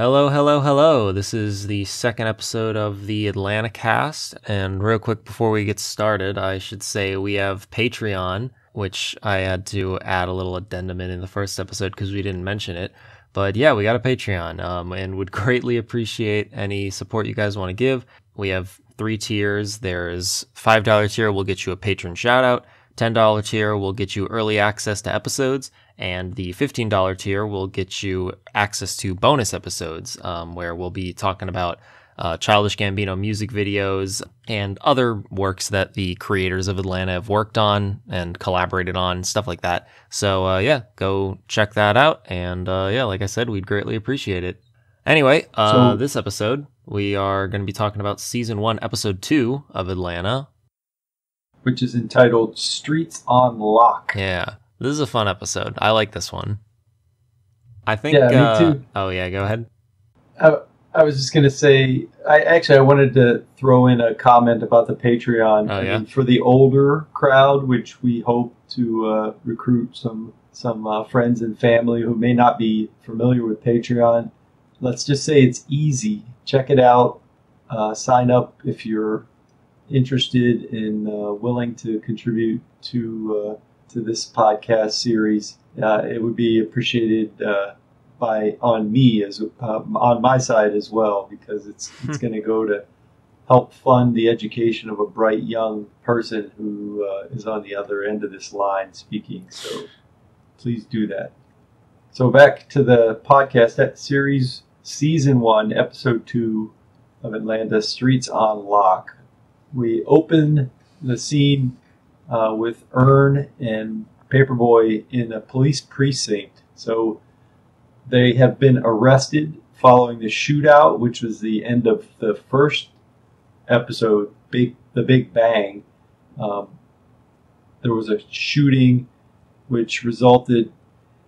Hello, hello, hello. This is the second episode of the AtlantaCast. And real quick before we get started, I should say we have Patreon, which I had to add a little addendum in the first episode because we didn't mention it. But yeah, we got a Patreon and would greatly appreciate any support you guys want to give. We have 3 tiers. There's $5 tier will get you a patron shout out. $10 tier will get you early access to episodes, and the $15 tier will get you access to bonus episodes, where we'll be talking about Childish Gambino music videos and other works that the creators of Atlanta have worked on and collaborated on, stuff like that. So yeah, go check that out, and yeah, like I said, we'd greatly appreciate it. Anyway, this episode, we are going to be talking about Season 1, Episode 2 of Atlanta, which is entitled Streets on Lock. Yeah, this is a fun episode. I like this one. I think... Yeah, me too. Oh, yeah, go ahead. I was just going to say, I wanted to throw in a comment about the Patreon. Oh, yeah? I mean, for the older crowd, which we hope to recruit some friends and family who may not be familiar with Patreon, let's just say it's easy. Check it out. Sign up if you're interested and willing to contribute to this podcast series. It would be appreciated on my side as well, because it's going to go to help fund the education of a bright young person who is on the other end of this line speaking. So please do that. So back to the podcast, that series, Season 1, Episode 2 of Atlanta, Streets on Lock. We open the scene with Earn and Paperboy in a police precinct. So they have been arrested following the shootout, which was the end of the first episode, the Big Bang. There was a shooting which resulted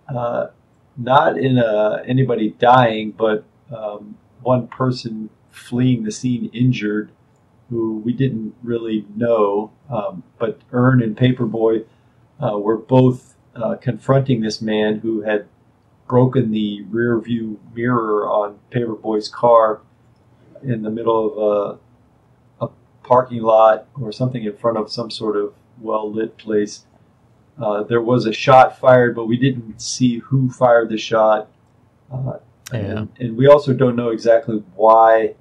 not in anybody dying, but one person fleeing the scene injured, who we didn't really know, but Earn and Paperboy were both confronting this man who had broken the rear view mirror on Paperboy's car in the middle of a parking lot or something in front of some sort of well-lit place. There was a shot fired, but we didn't see who fired the shot. And we also don't know exactly why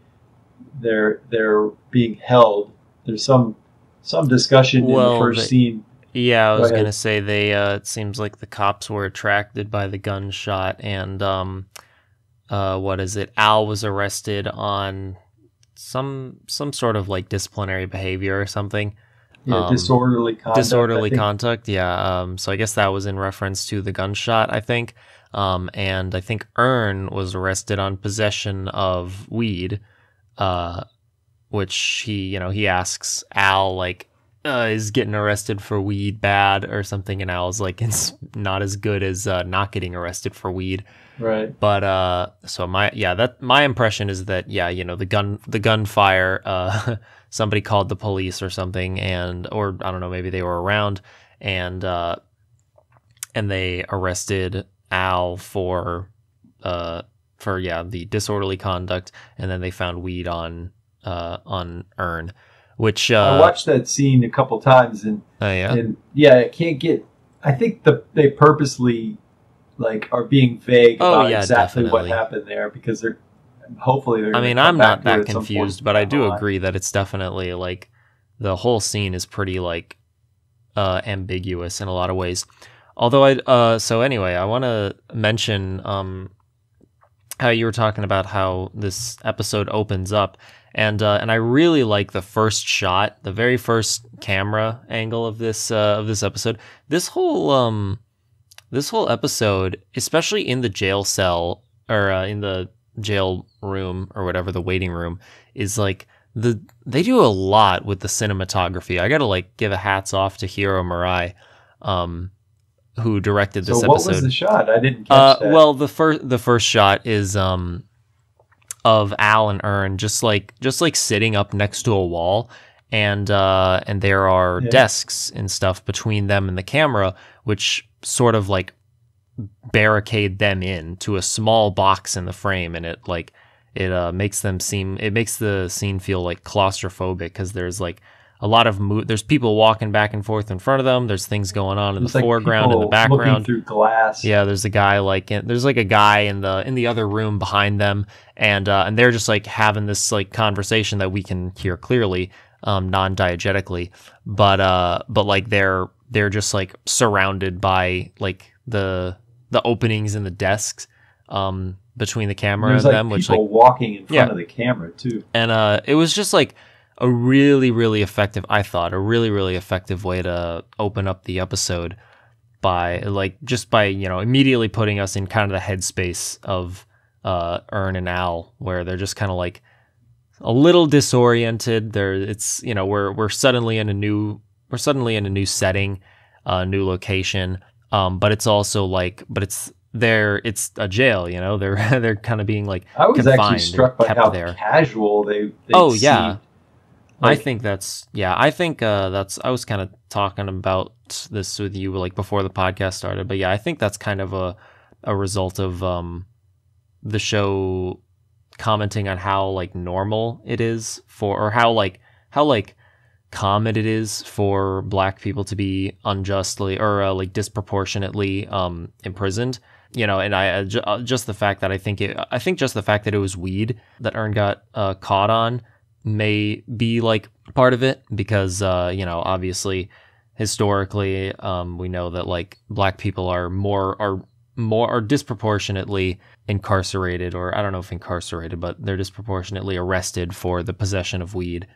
they're being held. There's some discussion in the first scene. Yeah, I was going to say it seems like the cops were attracted by the gunshot, and what is it? Al was arrested on some sort of like disciplinary behavior or something. Yeah, disorderly conduct. Disorderly conduct, yeah. So I guess that was in reference to the gunshot, I think. And I think Earn was arrested on possession of weed, which he asks Al, like, is getting arrested for weed bad or something? And Al's like, it's not as good as not getting arrested for weed. Right. But so my impression is that the gunfire, somebody called the police or something, or I don't know, maybe they were around, and they arrested Al for the disorderly conduct, and then they found weed on Earn, which I watched that scene a couple times, and I can't get. I think they purposely are being vague about exactly what happened there, because they're hopefully they're. I mean, I'm not that confused, but I do agree that it's definitely the whole scene is pretty ambiguous in a lot of ways. Although so anyway, I want to mention how you were talking about how this episode opens up, and I really like the first shot, the very first camera angle of this episode. This whole episode, especially in the jail cell or in the jail room or whatever, the waiting room, is they do a lot with the cinematography. I gotta give a hats off to Hiro Murai, who directed this episode. So what was the shot? I didn't catch that. Well, the first shot is of Al and Earn just sitting up next to a wall, and there are desks and stuff between them and the camera, which sort of barricade them in to a small box in the frame, and it makes the scene feel like claustrophobic because there's like a lot of there's people walking back and forth in front of them. There's things going on in the foreground and the background. Looking through glass. Yeah, there's a guy there's like a guy in the other room behind them, and they're just like having this like conversation that we can hear clearly, non-diegetically, but like they're just like surrounded by like the openings in the desks between the camera and them, which like walking in front of the camera too. And it was just like a really, really effective, I thought, a really, really effective way to open up the episode by immediately putting us in kind of the headspace of Ern and Al, where they're just kind of like a little disoriented. We're suddenly in a new setting, new location. But it's also it's a jail, they're kind of being like I was confined, actually struck by how casual they yeah. I think I was kind of talking about this with you like before the podcast started, but yeah, I think that's kind of a result of the show commenting on how like normal it is or how common it is for Black people to be unjustly or like disproportionately imprisoned. And just the fact that I think just the fact that it was weed that Ern got caught on may be like part of it, because obviously historically we know that like Black people are disproportionately incarcerated, or I don't know if incarcerated, but they're disproportionately arrested for the possession of weed.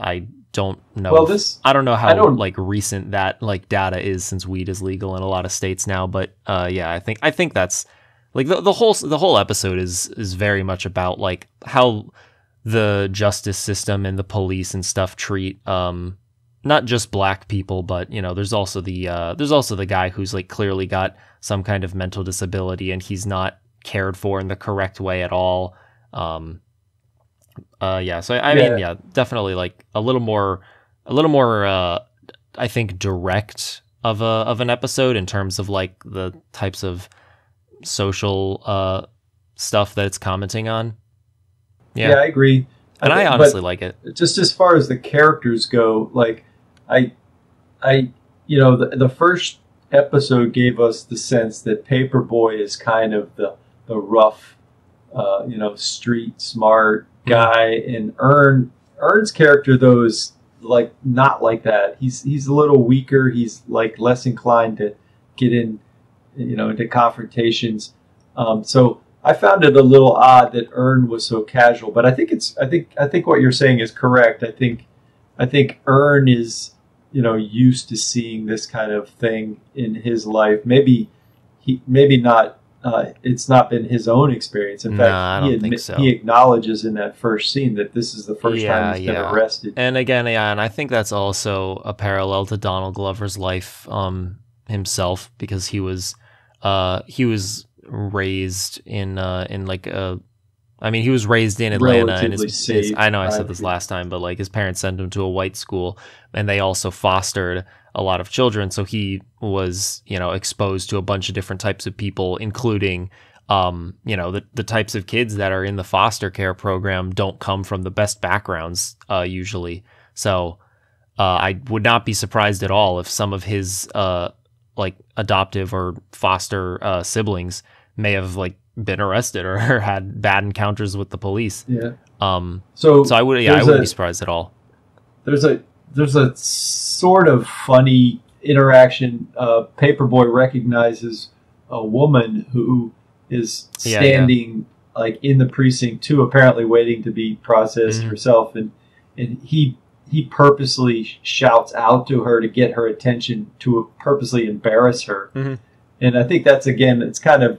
I don't know. Well, I don't know how like recent that like data is, since weed is legal in a lot of states now. But yeah, I think that's like the whole episode is very much about like how the justice system and the police and stuff treat not just Black people, but there's also the guy who's like clearly got some kind of mental disability and he's not cared for in the correct way at all. So I mean, definitely like a little more I think direct of an episode in terms of like the types of social stuff that it's commenting on. Yeah, I agree. And I honestly like it. Just as far as the characters go, like the first episode gave us the sense that Paperboy is kind of the rough, street smart guy, and Ern's character though is like not like that. He's a little weaker. He's like less inclined to get in, into confrontations. So I found it a little odd that Ern was so casual, but I think what you're saying is correct. I think Ern is, used to seeing this kind of thing in his life. Maybe not. It's not been his own experience. In fact, I don't think so. He acknowledges in that first scene that this is the first time he's been arrested. And again, and I think that's also a parallel to Donald Glover's life himself, because he was raised in he was raised in Atlanta, and his I know I said this last time, but like his parents sent him to a white school, and they also fostered a lot of children, so he was exposed to a bunch of different types of people, including the types of kids that are in the foster care program don't come from the best backgrounds usually. So I would not be surprised at all if some of his adoptive or foster siblings may have like been arrested or had bad encounters with the police. Yeah. So I wouldn't be surprised at all. There's a sort of funny interaction. Paperboy recognizes a woman who is standing like in the precinct too, apparently waiting to be processed herself, and he purposely shouts out to her to get her attention, to purposely embarrass her. And I think that's, again, it's kind of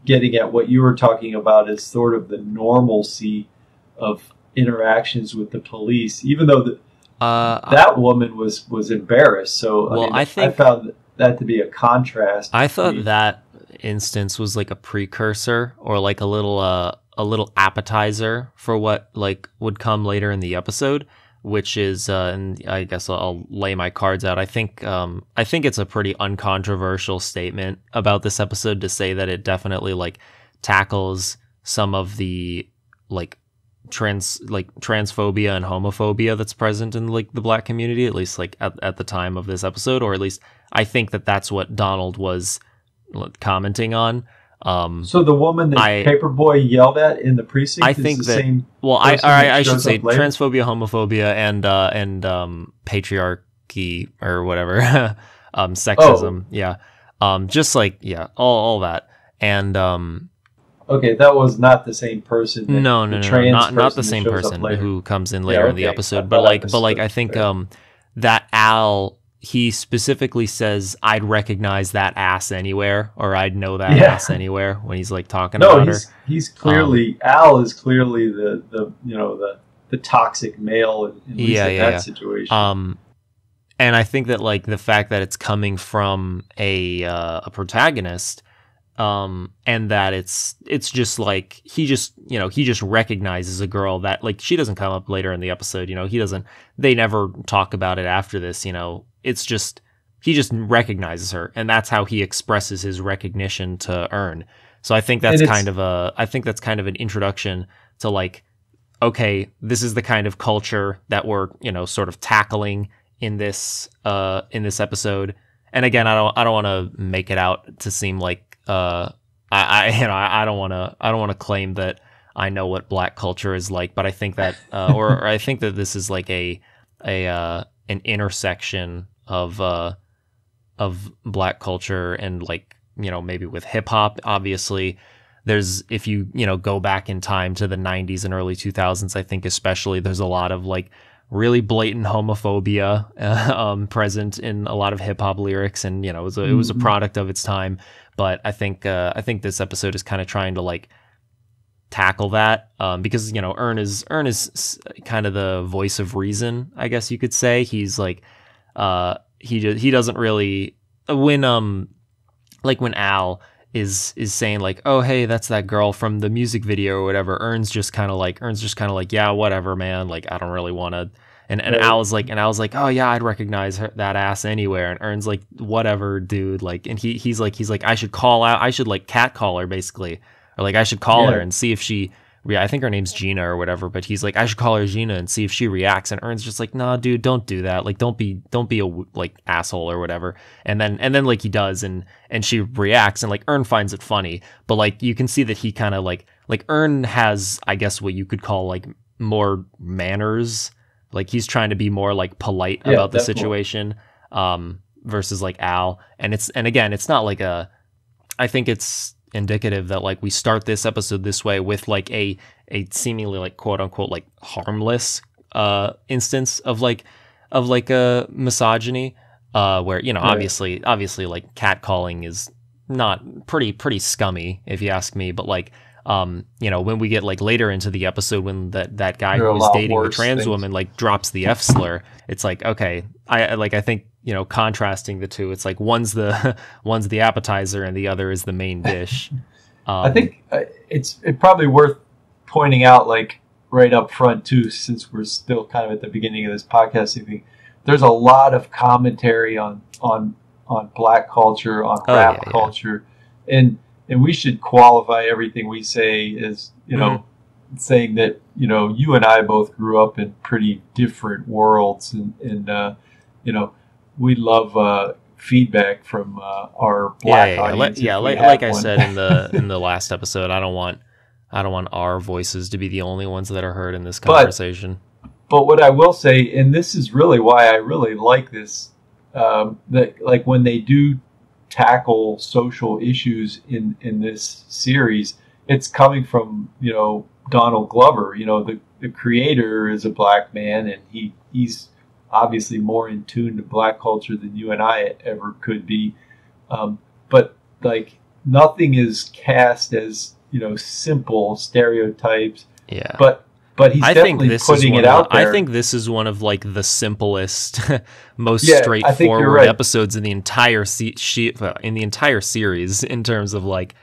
getting at what you were talking about, is sort of the normalcy of interactions with the police, even though that woman was embarrassed. So I found that to be a contrast. I thought that instance was like a precursor, or like a little appetizer for what like would come later in the episode. which is, and I guess I'll lay my cards out. I think it's a pretty uncontroversial statement about this episode to say that it definitely like tackles some of the like transphobia and homophobia that's present in like the Black community, at least like at the time of this episode, or at least I think that's what Donald was commenting on. So the woman that Paperboy yelled at in the precinct, I think is the same. Well, I should say transphobia, homophobia, and patriarchy or whatever, sexism. Yeah, just like all that. And okay, that was not the same person. No, not the same person who comes in later in the episode. But I think that Al, he specifically says, "I'd recognize that ass anywhere," or "I'd know that ass anywhere" when he's like talking about her. He's clearly Al is clearly the toxic male in that situation. And I think that like the fact that it's coming from a protagonist, and that it's just like he just recognizes a girl that like she doesn't come up later in the episode. They never talk about it after this. It's just he just recognizes her, and that's how he expresses his recognition to Ern. So I think that's kind of an introduction to like, okay, this is the kind of culture that we're sort of tackling in this episode. And again, I don't want to make it out to seem like I don't want to claim that I know what Black culture is like, but I think that or I think that this is like an intersection of Black culture and like maybe with hip hop. Obviously, there's if you go back in time to the 90s and early 2000s, I think especially there's a lot of like really blatant homophobia present in a lot of hip hop lyrics, and it was a product of its time. But I think this episode is kind of trying to like tackle that because Ern is kind of the voice of reason, I guess you could say. He's like he doesn't really when Al is saying like, oh hey, that's that girl from the music video or whatever, Ern's just kind of like yeah, whatever, man, like I don't really want to. And Al's like, oh yeah, I'd recognize that ass anywhere. And Ern's like, whatever, dude. Like, and he's like, I should like catcall her basically, or like I should call her and see if she. I think her name's Gina or whatever, but he's like, I should call her Gina and see if she reacts. And Ern's just like, nah, dude, don't do that. Like, don't be a like asshole or whatever. And then like he does, and she reacts, and like Ern finds it funny, but like you can see that he kind of like Ern has, I guess, what you could call like more manners. Like he's trying to be more like polite about the situation, versus like Al. And again, it's not like I think it's indicative that like we start this episode this way with like a seemingly like quote unquote like harmless instance of a misogyny, where obviously like catcalling is not pretty scummy if you ask me, but like when we get like later into the episode when that guy who was dating the trans woman like drops the F slur, it's like, okay, I think contrasting the two, it's like one's the appetizer and the other is the main dish. I think it's probably worth pointing out, like right up front too, since we're still kind of at the beginning of this podcasting thing, there's a lot of commentary on Black culture, on rap culture, and we should qualify everything we say as saying that you and I both grew up in pretty different worlds, and we love feedback from our Black audience. Like I said in the last episode, I don't want our voices to be the only ones that are heard in this conversation. But what I will say, and this is really why I really like this, that like when they do tackle social issues in this series, it's coming from Donald Glover. The creator is a Black man, and he's obviously more in tune to Black culture than you and I ever could be. But like nothing is cast as simple stereotypes. Yeah. But he's definitely putting it out there. I think this is one of like the simplest, most straightforward episodes in the entire series in terms of like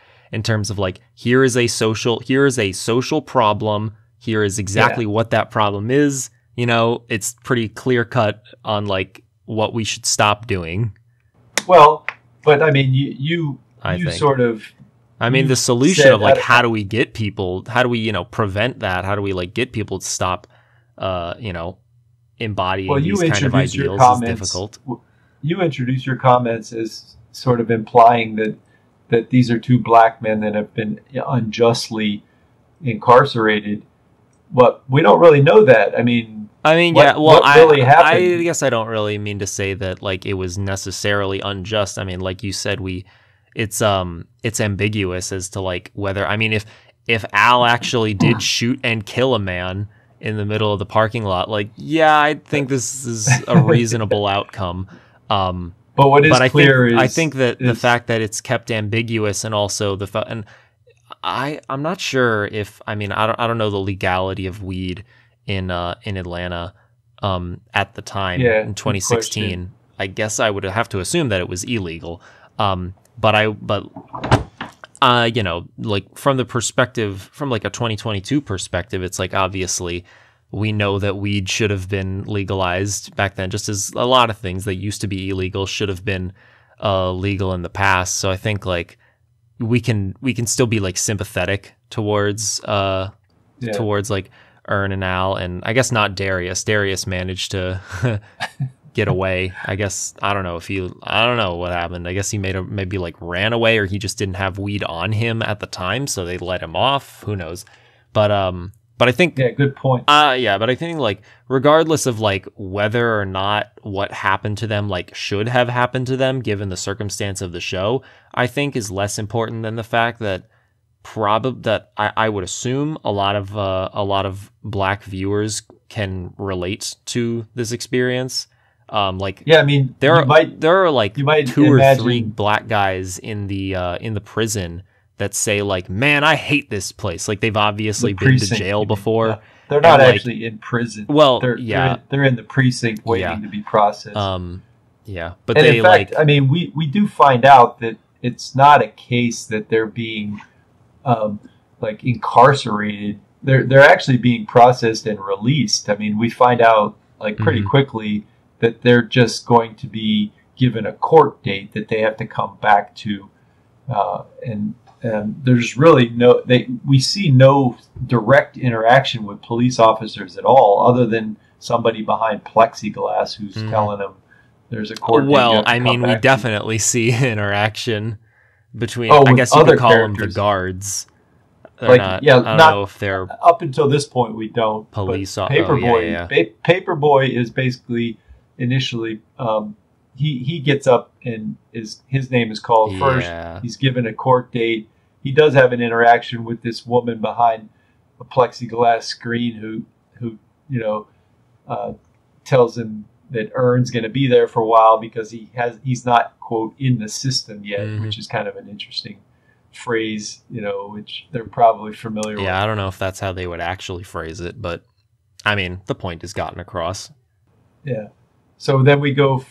here is a social problem. Here is exactly what that problem is. it's pretty clear cut on like what we should stop doing. Well, but I mean, you think. sort of. I mean, the solution of like how do we get people? How do we prevent that? How do we like get people to stop? Embodying these kind of ideals is difficult. You introduce your comments as sort of implying that these are two black men that have been unjustly incarcerated. But we don't really know that. I mean, what really happened? I guess I don't really mean to say that like it was necessarily unjust. I mean, like you said, it's ambiguous as to like whether, I mean, if Al actually did shoot and kill a man in the middle of the parking lot, like, yeah, I think this is a reasonable outcome. But what is clear is... I think that the fact that it's kept ambiguous, and also and I'm not sure if, I mean, I don't know the legality of weed in Atlanta at the time in 2016. I guess I would have to assume that it was illegal. Like from the perspective, from like a 2022 perspective, it's like obviously we know that weed should have been legalized back then, just as a lot of things that used to be illegal should have been legal in the past. So I think like we can still be like sympathetic towards like Ern and Al, and I guess not Darius. Darius managed to get away. I guess I don't know what happened. I guess he maybe like ran away, or he just didn't have weed on him at the time, so they let him off. Who knows? But I think good point. But I think like regardless of like whether or not what happened to them like should have happened to them given the circumstance of the show, I think is less important than the fact that I would assume a lot of black viewers can relate to this experience. I mean, there are like 2 or 3 black guys in the prison that say like, man, I hate this place. Like they've obviously been to jail before. Yeah. They're not actually in prison. Well, they're in the precinct waiting to be processed. But in fact, I mean, we do find out that it's not a case that they're being like incarcerated. They're actually being processed and released. I mean, we find out like pretty quickly that they're just going to be given a court date that they have to come back to, and there's really we see no direct interaction with police officers at all, other than somebody behind plexiglass who's telling them there's a court date. Well, I mean, we definitely see interaction between, I guess you could call them the guards. I don't know if they're up until this point we don't. Police. Paperboy. Paperboy is basically initially he gets up and his name is called first. He's given a court date. He does have an interaction with this woman behind a plexiglass screen who tells him that Ern's going to be there for a while because he's not, quote, in the system yet, which is kind of an interesting phrase, which they're probably familiar with. Yeah, I don't know if that's how they would actually phrase it, but I mean, the point is gotten across. Yeah. So then we go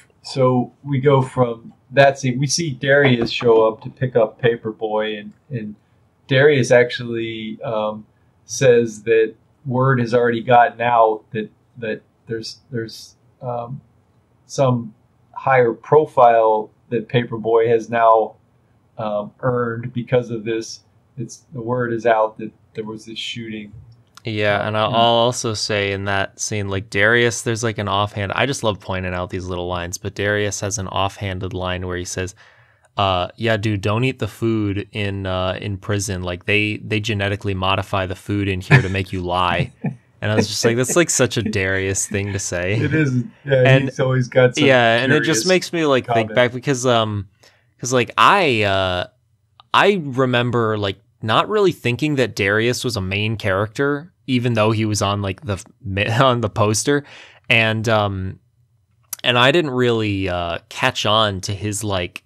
from that scene. We see Darius show up to pick up Paperboy, and Darius actually says that word has already gotten out that there's some higher profile that Paperboy has now earned because of this. The word is out that there was this shooting. Yeah, and I'll also say in that scene, like Darius, there's like an offhand. I just love pointing out these little lines, but Darius has an offhanded line where he says, "Yeah, dude, don't eat the food in prison. Like they genetically modify the food in here to make you lie." And I was just like, that's like such a Darius thing to say. It is. Yeah, and he's always got some. Yeah, and it just makes me like think back because like I remember like not really thinking that Darius was a main character, even though he was on like on the poster, and I didn't really catch on to his like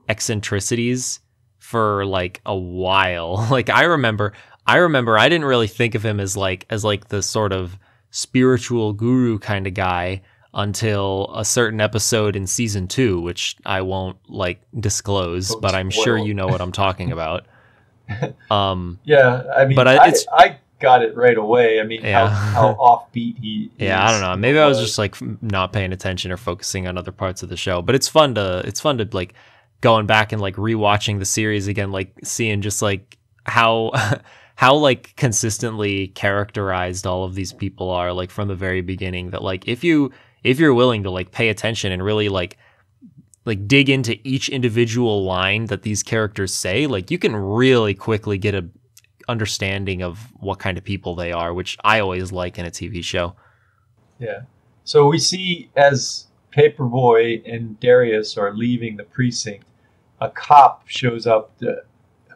eccentricities for like a while. Like I remember I didn't really think of him as like the sort of spiritual guru kind of guy until a certain episode in season 2, which I won't like disclose, but I'm sure you know what I'm talking about. Yeah, I mean, but got it right away. I mean, Yeah. how offbeat he is. Yeah, I don't know. Maybe I was just like not paying attention or focusing on other parts of the show. But it's fun to like going back and like rewatching the series again, like seeing just like how how like consistently characterized all of these people are, like from the very beginning. That like if you're willing to like pay attention and really like dig into each individual line that these characters say, like you can really quickly get a understanding of what kind of people they are, which I always like in a TV show. Yeah. So we see as Paperboy and Darius are leaving the precinct, a cop shows up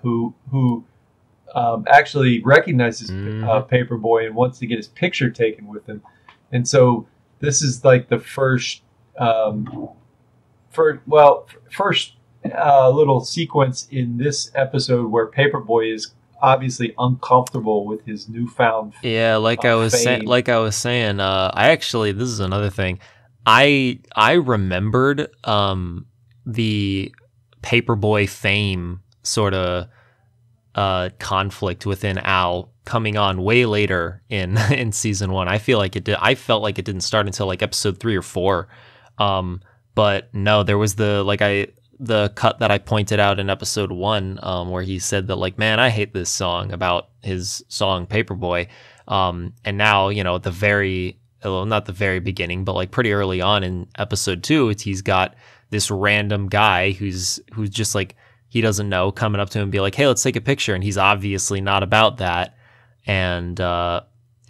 who actually recognizes Paperboy and wants to get his picture taken with him. And so this is like the first little sequence in this episode where Paperboy is obviously uncomfortable with his newfound like I was saying, I actually, this is another thing, I remembered the Paperboy fame sort of conflict within Al coming on way later in season 1. I felt like it didn't start until like episode 3 or 4. But no, there was the cut that I pointed out in episode 1, where he said that like, man, I hate this song, about his song Paperboy. And now, at not the very beginning, but like pretty early on in episode 2, he's got this random guy who's just like, he doesn't know, coming up to him and be like, hey, let's take a picture. And he's obviously not about that. And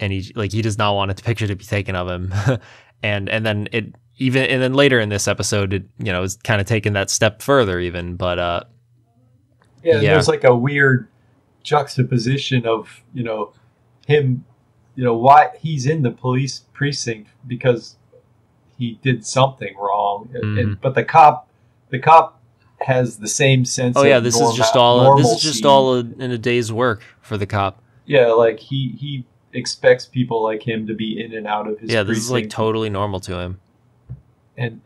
he does not want a picture to be taken of him. and then later in this episode, it is kind of taking that step further even, but there's like a weird juxtaposition of him, why he's in the police precinct because he did something wrong, but the cop has the same sense. Oh yeah, this is just all in a day's work for the cop. Yeah, like he expects people like him to be in and out of his precinct. This is like totally normal to him. And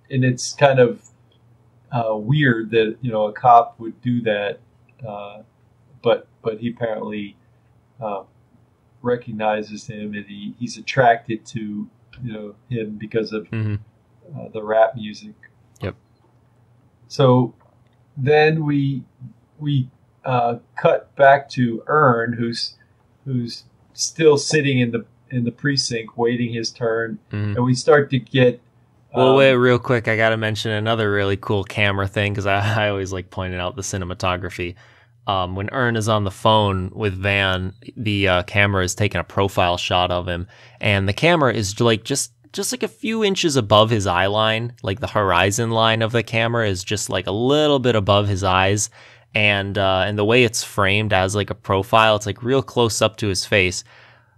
it's kind of weird that a cop would do that, but he apparently recognizes him, and he's attracted to him because of the rap music. Yep. So then we cut back to Ern, who's still sitting in the precinct waiting his turn, and we start to get. Well, wait, real quick, I got to mention another really cool camera thing, because I always like pointing out the cinematography. When Ern is on the phone with Van, the camera is taking a profile shot of him, and the camera is like just like a few inches above his eye line, like the horizon line of the camera is just like a little bit above his eyes, and the way it's framed as like a profile, it's like real close up to his face,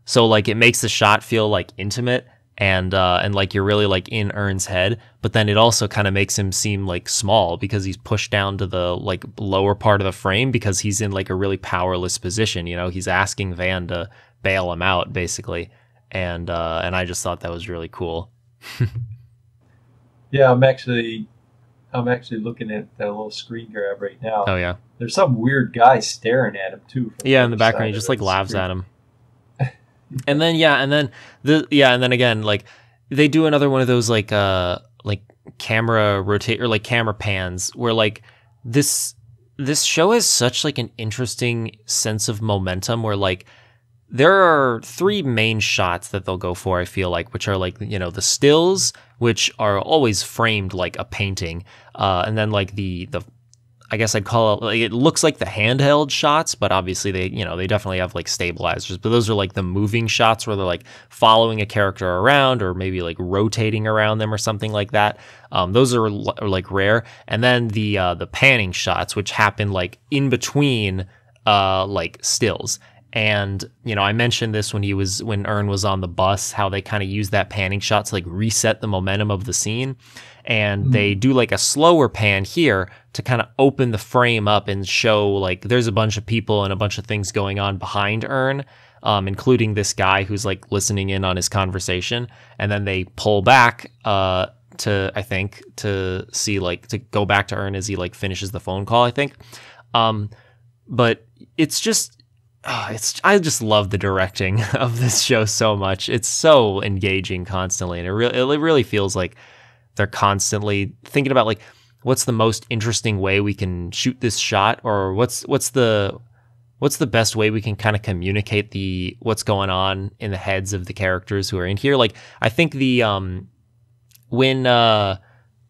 so like it makes the shot feel like intimate. And like you're really like in Ern's head, but then it also kind of makes him seem like small because he's pushed down to the like lower part of the frame because he's in like a really powerless position. He's asking Van to bail him out basically, and I just thought that was really cool. Yeah, I'm actually looking at that little screen grab right now. Oh yeah, there's some weird guy staring at him too. Yeah, in the background, he just like laughs at him. And then again, like they do another one of those like camera rotate or like camera pans where like this show has such like an interesting sense of momentum where like there are 3 main shots that they'll go for, I feel like, which are like, the stills, which are always framed like a painting, and then like the I guess I'd call it, like, it looks like the handheld shots, but obviously they definitely have like stabilizers, but those are like the moving shots where they're like following a character around or maybe like rotating around them or something like that. Those are like rare. And then the panning shots, which happen like in between like stills. And, I mentioned this when Ern was on the bus, how they kind of use that panning shot to like reset the momentum of the scene. And they do like a slower pan here to kind of open the frame up and show like there's a bunch of people and a bunch of things going on behind Ern, including this guy who's like listening in on his conversation. And then they pull back to see like to go back to Ern as he like finishes the phone call, I think. But it's just it's I just love the directing of this show so much. It's so engaging constantly, and it really feels like they're constantly thinking about like what's the most interesting way we can shoot this shot, or what's the best way we can kind of communicate what's going on in the heads of the characters who are in here. Like I think the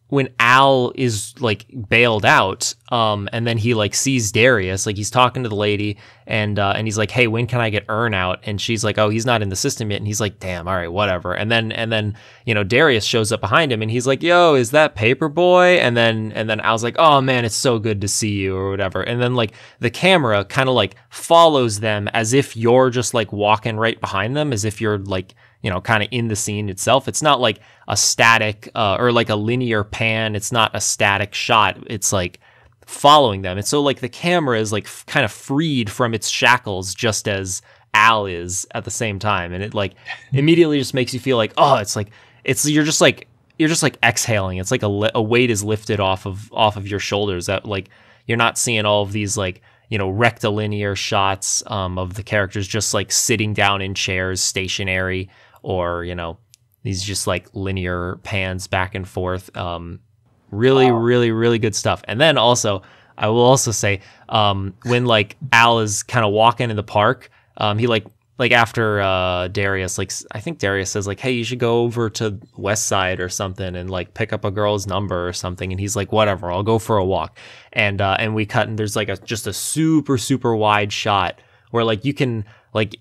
when Al is like bailed out, and then he like sees Darius, like he's talking to the lady, and he's like, "Hey, when can I get Ern out?" And she's like, "Oh, he's not in the system yet." And he's like, "Damn, all right, whatever." And then Darius shows up behind him, and he's like, "Yo, is that Paperboy?" And then Al's like, "Oh man, it's so good to see you," or whatever. And then like the camera kind of like follows them as if you're just like walking right behind them, as if you're like kind of in the scene itself. It's not like a static or like a linear pan. It's not a static shot. It's like following them. And so like the camera is like kind of freed from its shackles just as Al is at the same time. And it like immediately just makes you feel like, oh, you're just like exhaling. It's like a weight is lifted off of your shoulders, that like you're not seeing all of these like rectilinear shots of the characters just like sitting down in chairs stationary, or these just like linear pans back and forth. Really, wow. Really good stuff. And then also I will also say when like Al is kind of walking in the park, he like after Darius, like I think Darius says like, "Hey, you should go over to West Side or something and like pick up a girl's number or something," and he's like, "Whatever, I'll go for a walk." And we cut, and there's like just a super wide shot where like you can like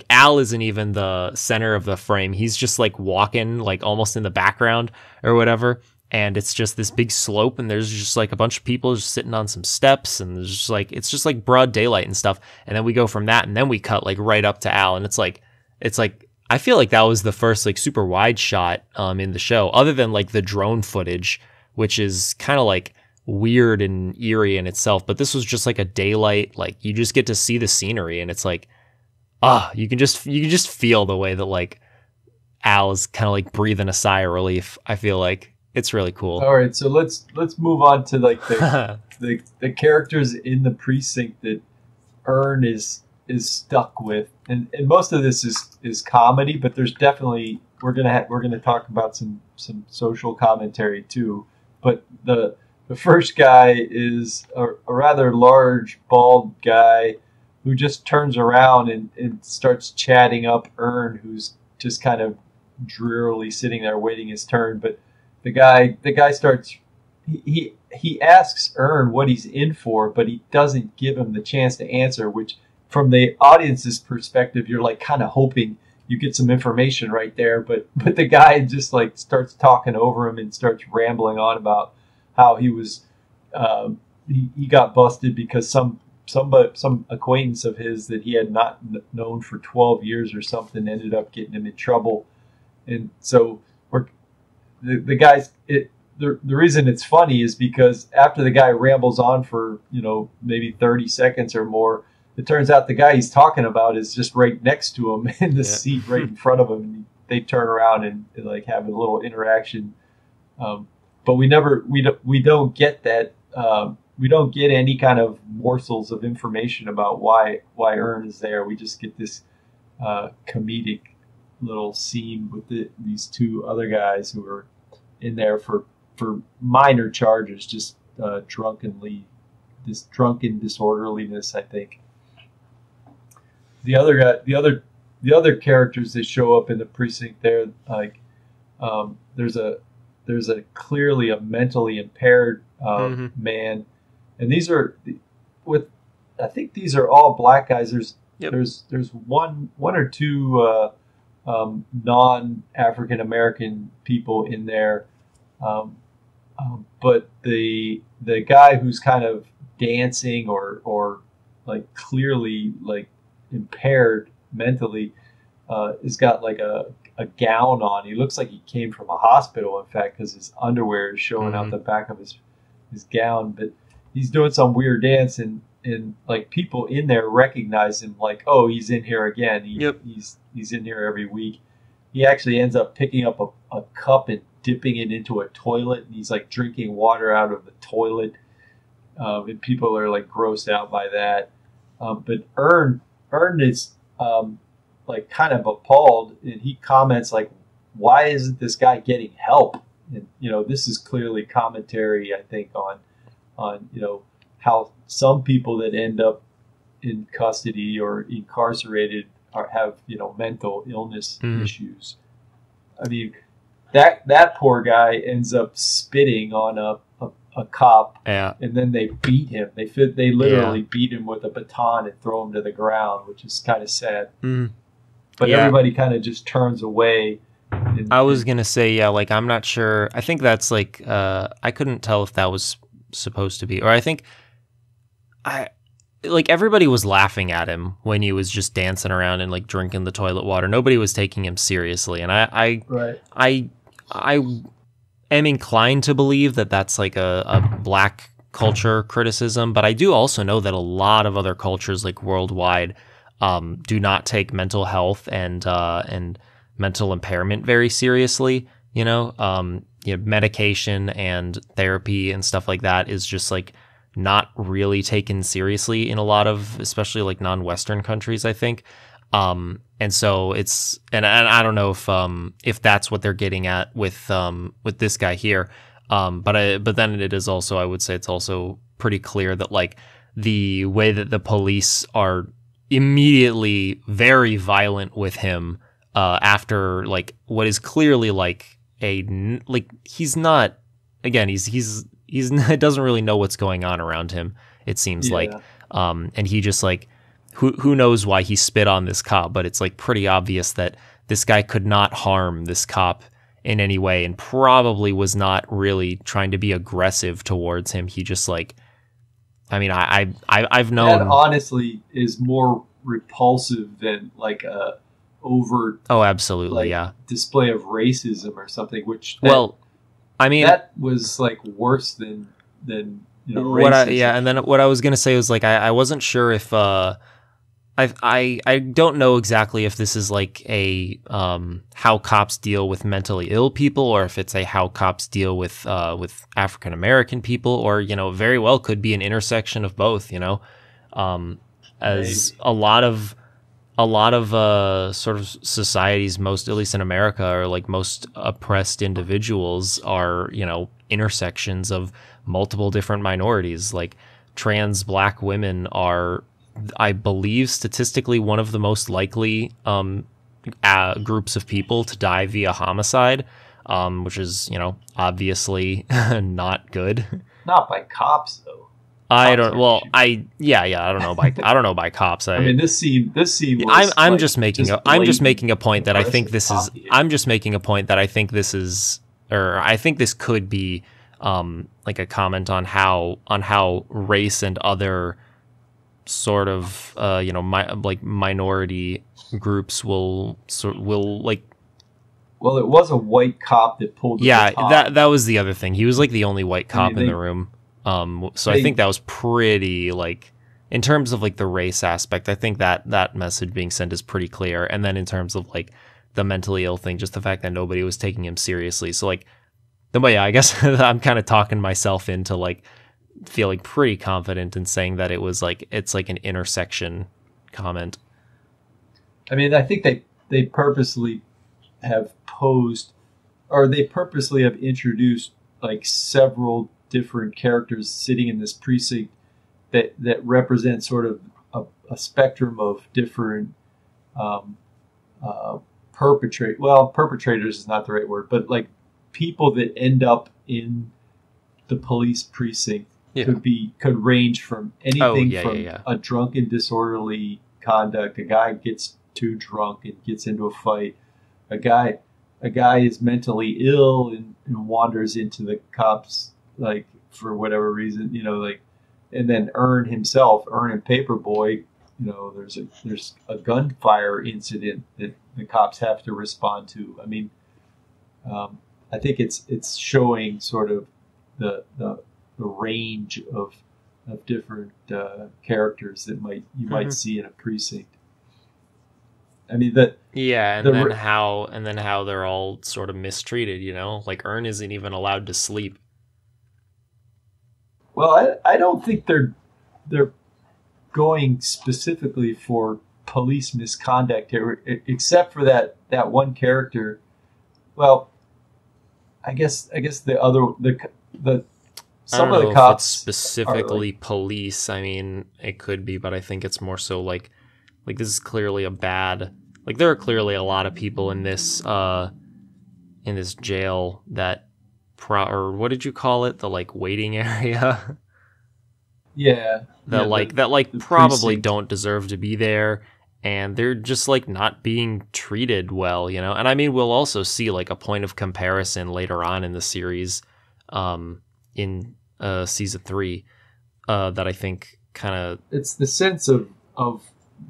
Al isn't even the center of the frame. He's just like walking like almost in the background or whatever. And it's just this big slope, and there's just like a bunch of people just sitting on some steps, and there's just like, it's just like broad daylight and stuff. And then we go from that, and then we cut like right up to Al, and it's like I feel like that was the first like super wide shot in the show, other than like the drone footage, which is kind of like weird and eerie in itself. But this was just like a daylight, like you just get to see the scenery, and it's like, you can just feel the way that like Al is kind of like breathing a sigh of relief. I feel like it's really cool. All right, so let's move on to like the characters in the precinct that Ern is stuck with, and most of this is comedy, but there's definitely we're gonna talk about some social commentary too. But the first guy is a rather large, bald guy who just turns around and starts chatting up Ern, who's just kind of drearily sitting there waiting his turn. But the guy starts, he asks Ern what he's in for, but he doesn't give him the chance to answer, which from the audience's perspective, you're like kind of hoping you get some information right there. But the guy just like starts talking over him and starts rambling on about how he was, he got busted because some acquaintance of his that he had not known for 12 years or something ended up getting him in trouble. And so the guy's the reason it's funny is because after the guy rambles on for maybe 30 seconds or more, it turns out the guy he's talking about is just right next to him in the seat right in front of him, and they turn around and like have a little interaction. But we don't get that. We don't get any kind of morsels of information about why Ern is there. We just get this comedic little scene with these two other guys who are in there for minor charges, just drunken disorderliness, I think. The other characters that show up in the precinct there, like there's a clearly a mentally impaired man, and these are I think these are all black guys. There's one or two non-African American people in there, but the guy who's kind of dancing or like clearly like impaired mentally has got like a gown on. He looks like he came from a hospital, in fact, because his underwear is showing out the back of his gown. But he's doing some weird dance, and like people in there recognize him, like, oh, he's in here again. He's in here every week. He actually ends up picking up a cup and dipping it into a toilet, and he's like drinking water out of the toilet. And people are like grossed out by that. But Ern is like kind of appalled, and he comments like, "Why isn't this guy getting help?" And this is clearly commentary, I think, on how some people that end up in custody or incarcerated have mental illness issues. I mean, that poor guy ends up spitting on a cop, and then they beat him. They literally beat him with a baton and throw him to the ground, which is kind of sad. But everybody kind of just turns away. I was gonna say, like, I'm not sure. I think that's like I couldn't tell if that was supposed to be, or I think like everybody was laughing at him when he was just dancing around and like drinking the toilet water. Nobody was taking him seriously, and I am inclined to believe that that's like a black culture criticism, but I do also know that a lot of other cultures, like worldwide, do not take mental health and mental impairment very seriously. Medication and therapy and stuff like that is just like not really taken seriously in a lot of, especially like non-Western countries, I think. And so it's, and I don't know if that's what they're getting at with this guy here. But then it is also, I would say it's also pretty clear that like the way that the police are immediately very violent with him, after like what is clearly like he's not, again, he's doesn't really know what's going on around him, it seems like. And he just like, who knows why he spit on this cop, but it's like pretty obvious that this guy could not harm this cop in any way and probably was not really trying to be aggressive towards him. He just like, I mean, I've known that honestly is more repulsive than like a overt absolutely display of racism or something, which I mean, that was like worse than racism. And then what I was gonna say was like I wasn't sure if I don't know exactly if this is like a how cops deal with mentally ill people, or if it's a how cops deal with African American people, or very well could be an intersection of both. As a lot of sort of societies, most, at least in America, or like most oppressed individuals are, intersections of multiple different minorities. Like trans black women are, I believe, statistically one of the most likely groups of people to die via homicide, which is, obviously not good. Not by cops, though. I don't. Well, I don't know by cops. I mean, this scene. I'm just making a point that I think this is. I'm just making a point that I think this is, or I think this could be, like a comment on how race and other sort of minority groups will like. Well, it was a white cop that pulled. That was the other thing. He was like the only white cop in the room. So I think that was pretty, like, in terms of like the race aspect, I think that message being sent is pretty clear. And then in terms of like the mentally ill thing, just the fact that nobody was taking him seriously. So like, but yeah, I guess I'm kind of talking myself into like feeling pretty confident in saying that it's like an intersection comment. I mean, I think they purposely have posed, or they purposely have introduced like several different characters sitting in this precinct that represent sort of a spectrum of different perpetrators is not the right word, but like people that end up in the police precinct could range from anything from a drunken disorderly conduct, a guy gets too drunk and gets into a fight, a guy is mentally ill and wanders into the cops like for whatever reason, like, and then Ern and Paperboy, there's a gunfire incident that the cops have to respond to. I mean, I think it's showing sort of the range of different characters that you might see in a precinct. I mean then how they're all sort of mistreated. Like Ern isn't even allowed to sleep. Well, I don't think they're going specifically for police misconduct here, except for that one character. Well, I guess the I some don't of know the if cops it's specifically police. I mean, it could be, but I think it's more so like this is clearly a bad. Like there are clearly a lot of people in this jail that or what did you call it? The like waiting area. yeah, that yeah, the probably precinct. don't deserve to be there, and they're just like not being treated well, you know. And I mean, we'll also see like a point of comparison later on in the series, in season 3, that I think kind of It's the sense of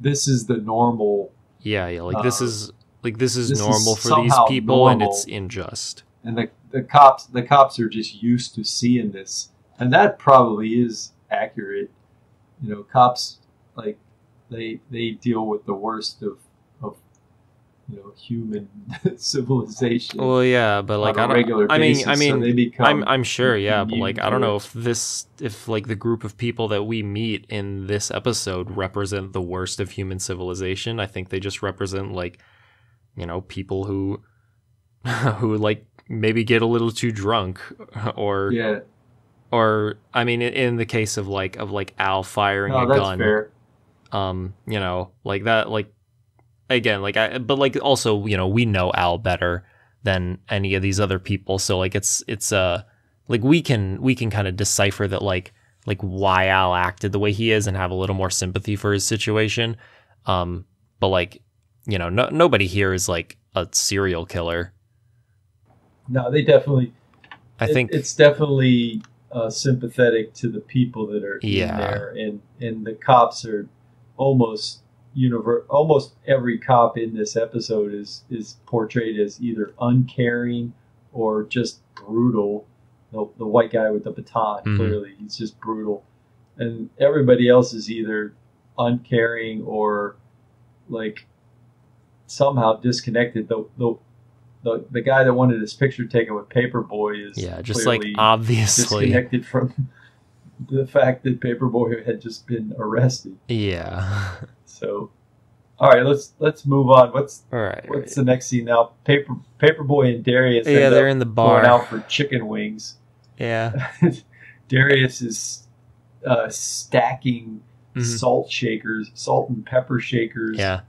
this is the normal. yeah, like Uh, this is this is normal for these somehow people, and it's normal. unjust. And the cops are just used to seeing this, and that probably is accurate. Cops, like, they deal with the worst of human civilization Well, yeah, but like on a regular basis. I So mean, they become I'm sure, yeah, but immune like I don't to know it. if like the group of people that we meet in this episode represent the worst of human civilization. I think they just represent like, people who who like maybe get a little too drunk, or Yeah, I mean, in the case of like Al firing no, a that's gun, fair. like that, like again, like but like also, we know Al better than any of these other people, so like it's like we can kind of decipher that like why Al acted the way he is and have a little more sympathy for his situation. But like, nobody here is like a serial killer. No, they definitely. I think It's definitely sympathetic to the people that are in Yeah. there, and the cops are almost almost every cop in this episode is portrayed as either uncaring or just brutal. The white guy with the baton, Mhm. clearly he's just brutal, and everybody else is either uncaring or like somehow disconnected. The guy that wanted his picture taken with Paperboy is just like clearly obviously. disconnected from the fact that Paperboy had just been arrested. Yeah. So, all right, let's move on. What's All right. the next scene now? Paperboy and Darius. Yeah, end they're up in the bar. going out for chicken wings. Yeah. Darius is stacking Mhm. salt and pepper shakers. Yeah.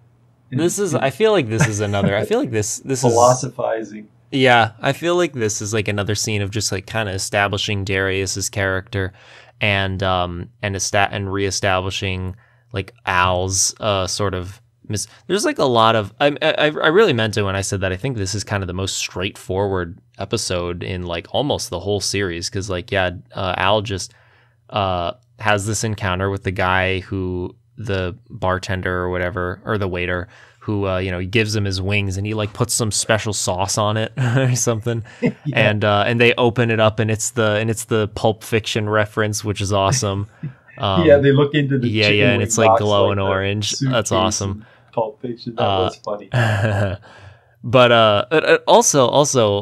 and- This is. and I feel like this is another. I feel like this is. philosophizing. Yeah, I feel like this is like another scene of just like kind of establishing Darius's character, and reestablishing like Al's sort of There's like a lot of. I really meant it when I said that. I think this is kind of the most straightforward episode in like almost the whole series, because like Al just has this encounter with the guy the bartender or whatever, or the waiter, who he gives him his wings, and he like puts some special sauce on it or something. Yeah. And they open it up, and it's the Pulp Fiction reference, which is awesome. Yeah, they look into the chicken and wing it's like box glowing the orange. That's suitcase awesome. in Pulp Fiction. That was funny. But it also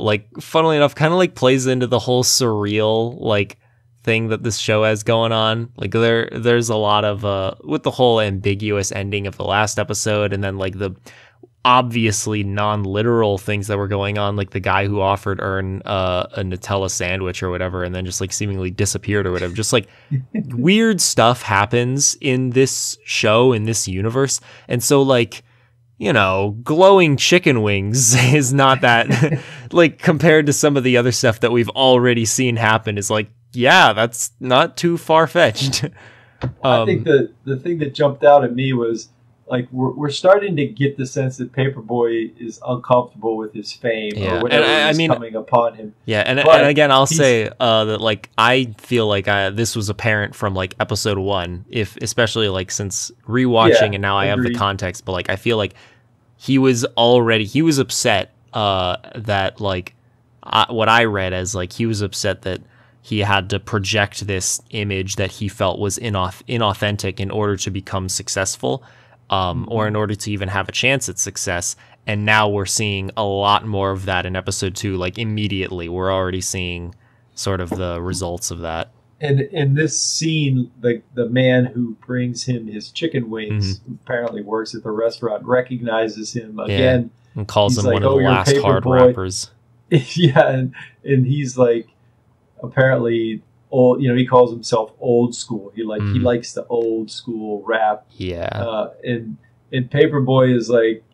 like, funnily enough, kind of like plays into the whole surreal like thing that this show has going on. Like there's a lot of with the whole ambiguous ending of the last episode, and then like the obviously non-literal things that were going on, like the guy who offered Ern a Nutella sandwich or whatever, and then just like seemingly disappeared or whatever. Just like weird stuff happens in this show, in this universe. And so like, glowing chicken wings is not that like, compared to some of the other stuff that we've already seen happen, is like, yeah, that's not too far-fetched. I think the thing that jumped out at me was like we're starting to get the sense that Paperboy is uncomfortable with his fame Yeah. or whatever And is coming upon him. Yeah, and But again, I'll he's- say that like I feel like this was apparent from like episode 1, especially like since rewatching, Yeah, and now I have the agreed. context. But like I feel like he was upset that like what I read as like he was upset that he had to project this image that he felt was inauthentic in order to become successful, or in order to even have a chance at success. And now we're seeing a lot more of that in episode 2. Like immediately, we're already seeing sort of the results of that. And in this scene, the man who brings him his chicken wings, who apparently works at the restaurant, recognizes him again. And calls He's him like, one of "Oh, the you're last hard Paperboy." rappers. Yeah, and he's like, apparently old. You know, he calls himself old school. He likes the old school rap. Yeah. And Paperboy is like,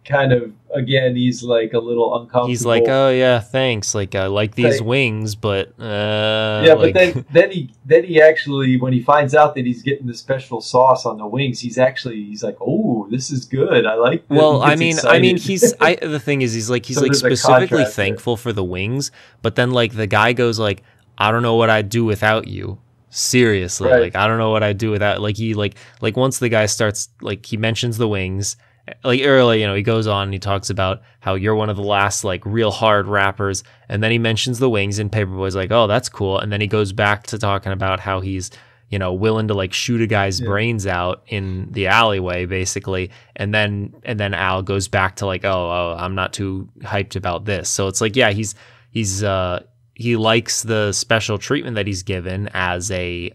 kind of, again, he's like a little uncomfortable. He's like, oh yeah, thanks. Like I like these wings, but yeah, like... but then he actually, when he finds out that he's getting the special sauce on the wings, he's like, oh, this is good. I like this. Well, I mean, the thing is, he's like specifically thankful for the wings, but then like the guy goes like, I don't know what I'd do without you. Seriously, right. Like I don't know what I'd do without. Like he like once the guy starts, like he mentions the wings. Like early, you know, he goes on and he talks about how you're one of the last like real hard rappers, and then he mentions the wings, and Paperboy's like, oh, that's cool, and then he goes back to talking about how he's, you know, willing to like shoot a guy's brains out in the alleyway, basically, and then Al goes back to like, oh, I'm not too hyped about this. So it's like, yeah, he likes the special treatment that he's given as a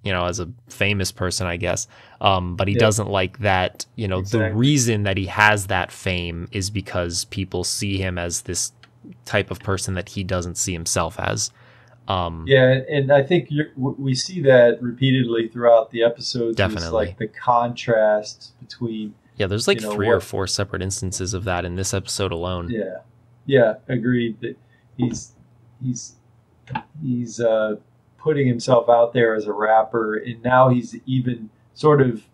you know, as a famous person, I guess. But he doesn't like that, you know, the reason that he has that fame is because people see him as this type of person that he doesn't see himself as. Yeah, and I think we see that repeatedly throughout the episodes. Definitely. Like the contrast between... Yeah, there's like 3 or 4 separate instances of that in this episode alone. Yeah, agreed. That he's putting himself out there as a rapper, and now he's even sort of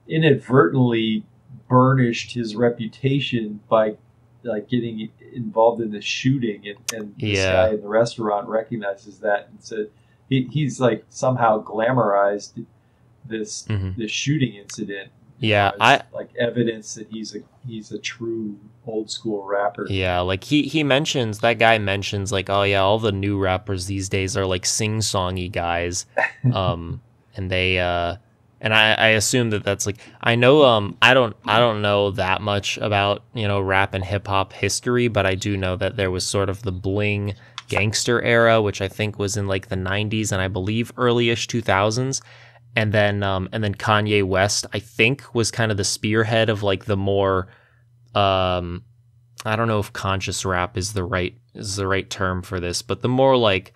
inadvertently burnished his reputation by like getting involved in the shooting, and this guy in the restaurant recognizes that and said he's like somehow glamorized this shooting incident. Yeah, like evidence that he's a true old school rapper. Yeah, like that guy mentions like, oh yeah, all the new rappers these days are like sing-songy guys, and they and I assume that's like, I know I don't know that much about, you know, rap and hip hop history, but I do know that there was sort of the bling gangster era, which I think was in like the 90s and I believe early-ish 2000s. And then Kanye West, I think, was kind of the spearhead of like the more, I don't know if conscious rap is the right term for this, but the more like,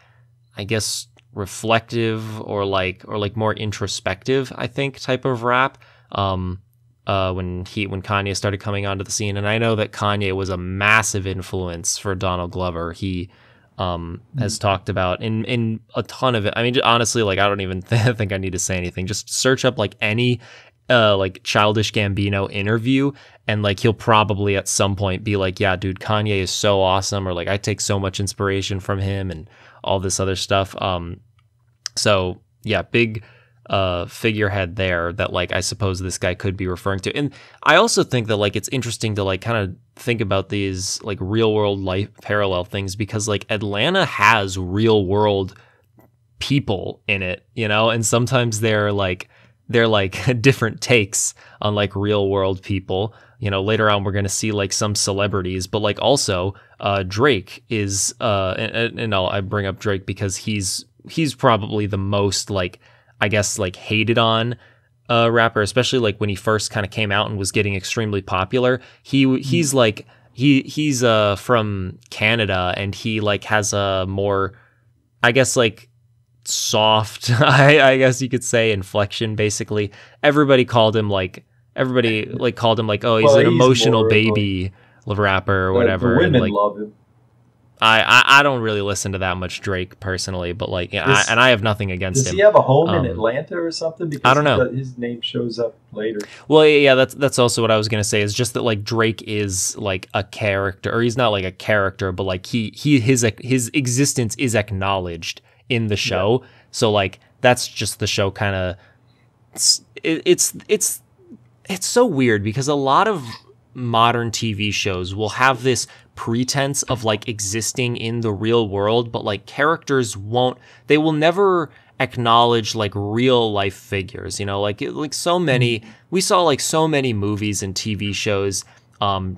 I guess, reflective or like more introspective, I think, type of rap. When Kanye started coming onto the scene, and I know that Kanye was a massive influence for Donald Glover. He has talked about in a ton of it. I mean, honestly, like I don't even think I need to say anything. Just search up like any like Childish Gambino interview, and like he'll probably at some point be like, yeah, dude, Kanye is so awesome, or like I take so much inspiration from him and all this other stuff. So yeah, big figurehead there that like I suppose this guy could be referring to. And I also think that like it's interesting to like kind of think about these like real world life parallel things, because like Atlanta has real world people in it, you know, and sometimes they're like different takes on like real world people. You know, later on we're going to see like some celebrities, but like also Drake is and I bring up Drake because he's probably the most like, I guess, like hated on rapper, especially like when he first kind of came out and was getting extremely popular. He's like he's from Canada, and he like has a more, I guess, like soft I guess you could say inflection. Basically everybody called him like oh, he's an emotional baby rapper or whatever. The women like, love him. I don't really listen to that much Drake personally, but like, yeah, I have nothing against him. Does he have a home in Atlanta or something? Because I don't know. His name shows up later. Well, yeah, that's also what I was gonna say. Is just that like Drake is like a character, or he's not like a character, but like his existence is acknowledged in the show. Yeah. So like that's just the show kind of. It's so weird because a lot of modern TV shows will have this pretense of like existing in the real world, but like characters they will never acknowledge like real life figures, you know, like so many, we saw like so many movies and TV shows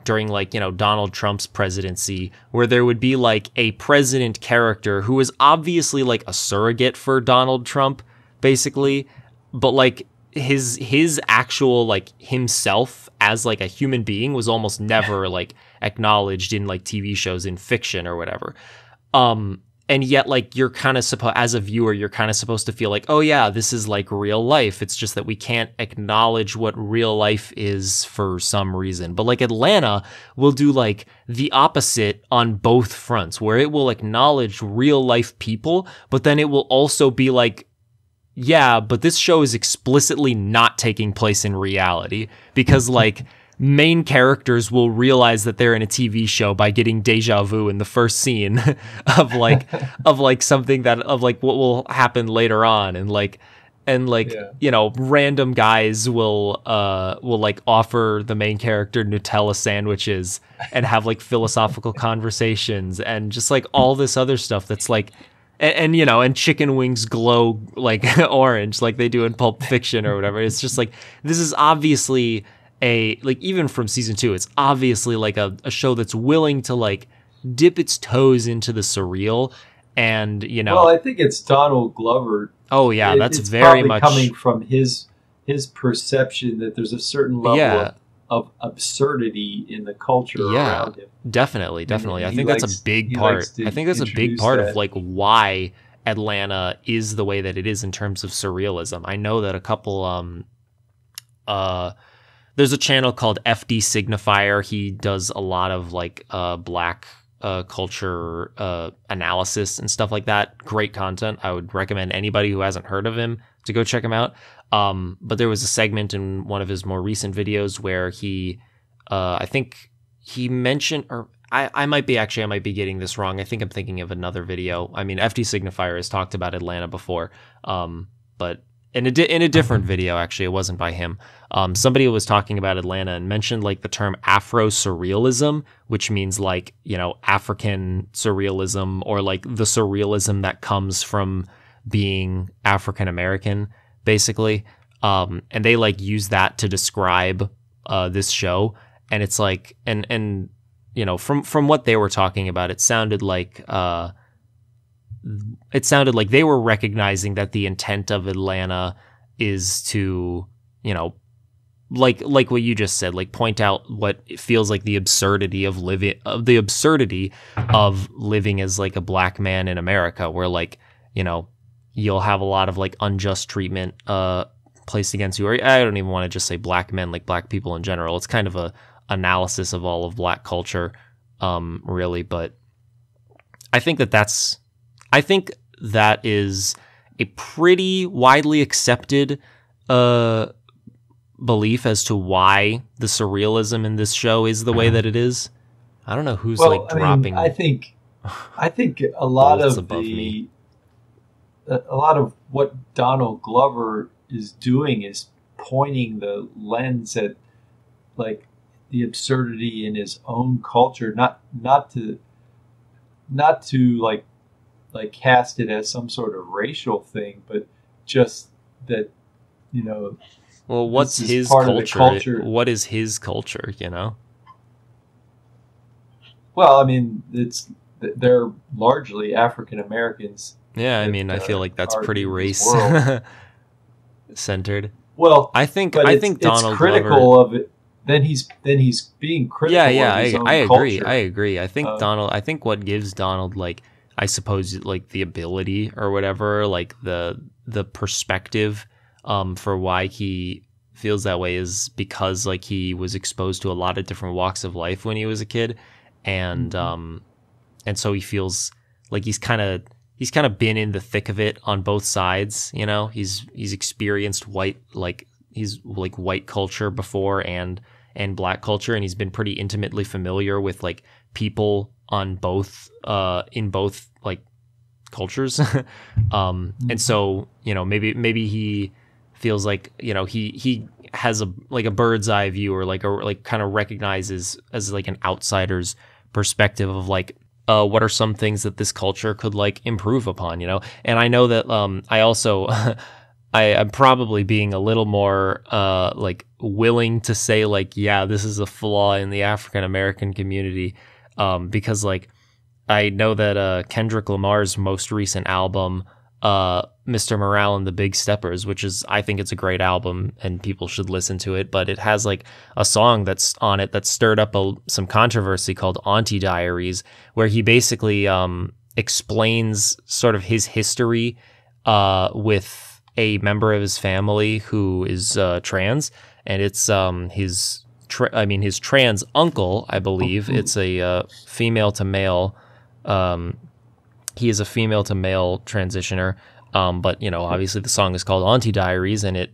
during like, you know, Donald Trump's presidency, where there would be like a president character who was obviously like a surrogate for Donald Trump, basically, but like his actual like himself as like a human being was almost never like acknowledged in like TV shows in fiction or whatever. And yet, like, you're kind of as a viewer, you're kind of supposed to feel like, oh yeah, this is like real life. It's just that we can't acknowledge what real life is for some reason. But like Atlanta will do like the opposite on both fronts, where it will acknowledge real life people, but then it will also be like, yeah, but this show is explicitly not taking place in reality, because like main characters will realize that they're in a TV show by getting deja vu in the first scene of like something that of like what will happen later on, and Yeah. you know, random guys will like offer the main character Nutella sandwiches and have like philosophical conversations and just like all this other stuff that's like, and you know, and chicken wings glow like orange like they do in Pulp Fiction or whatever. It's just like, this is obviously like, even from season 2, it's obviously like a show that's willing to like dip its toes into the surreal. And you know, Well, I think it's Donald Glover. oh yeah, that's It's very probably much coming from his perception that there's a certain level Yeah. of absurdity in the culture Yeah. around him. Definitely. I he think that's likes- a big he part. likes to I think that's a big introduce part of that. like why Atlanta is the way that it is in terms of surrealism. I know that a couple there's a channel called FD Signifier. He does a lot of like black culture analysis and stuff like that. Great content. I would recommend anybody who hasn't heard of him to go check him out. But there was a segment in one of his more recent videos where he I think he mentioned, or I might be getting this wrong. I think I'm thinking of another video. I mean, FD Signifier has talked about Atlanta before, but in a different video, actually, it wasn't by him. Somebody was talking about Atlanta and mentioned like the term Afro surrealism, which means like, you know, African surrealism, or like the surrealism that comes from being African American, basically. And they like use that to describe this show. And it's like, and you know, from what they were talking about, it sounded like they were recognizing that the intent of Atlanta is to, you know, like what you just said, like point out what it feels like the absurdity of living as like a black man in America, where like, you know, you'll have a lot of like unjust treatment placed against you. Or I don't even want to just say black men, like black people in general. It's kind of a analysis of all of black culture, really. But I think that is a pretty widely accepted belief as to why the surrealism in this show is the way that it is. I don't know who's like dropping. I think a lot bolts of above me. a lot of what Donald Glover is doing is pointing the lens at like the absurdity in his own culture, not to like cast it as some sort of racial thing, but just that, you know. Well, what's this is his part of the culture? What is his culture, you know? Well, I mean, they're largely African Americans. Yeah, I mean, I feel like that's are pretty in this race world. centered. Well, I think it's Donald critical Glover, of it. Then he's being critical. Yeah, of his own I agree. culture. I agree. I think I think what gives Donald, like, I suppose, like the ability or whatever, like the perspective for why he feels that way is because like he was exposed to a lot of different walks of life when he was a kid, and so he feels like he's kind of been in the thick of it on both sides, you know. He's experienced white culture before and black culture, and he's been pretty intimately familiar with like people on both in both like cultures. And so, you know, maybe he feels like, you know, he has a bird's eye view, or like kind of recognizes as like an outsider's perspective of like what are some things that this culture could like improve upon, you know. And I know that I also I'm probably being a little more like willing to say like, yeah, this is a flaw in the African American community, because like I know that Kendrick Lamar's most recent album, Mr. Morale and the Big Steppers, which is, I think it's a great album and people should listen to it, but it has like a song that's on it that stirred up some controversy called Auntie Diaries, where he basically explains sort of his history with a member of his family who is trans, and it's his trans uncle, I believe. It's a female to male. He is a female to male transitioner, but you know, obviously the song is called Auntie Diaries, and it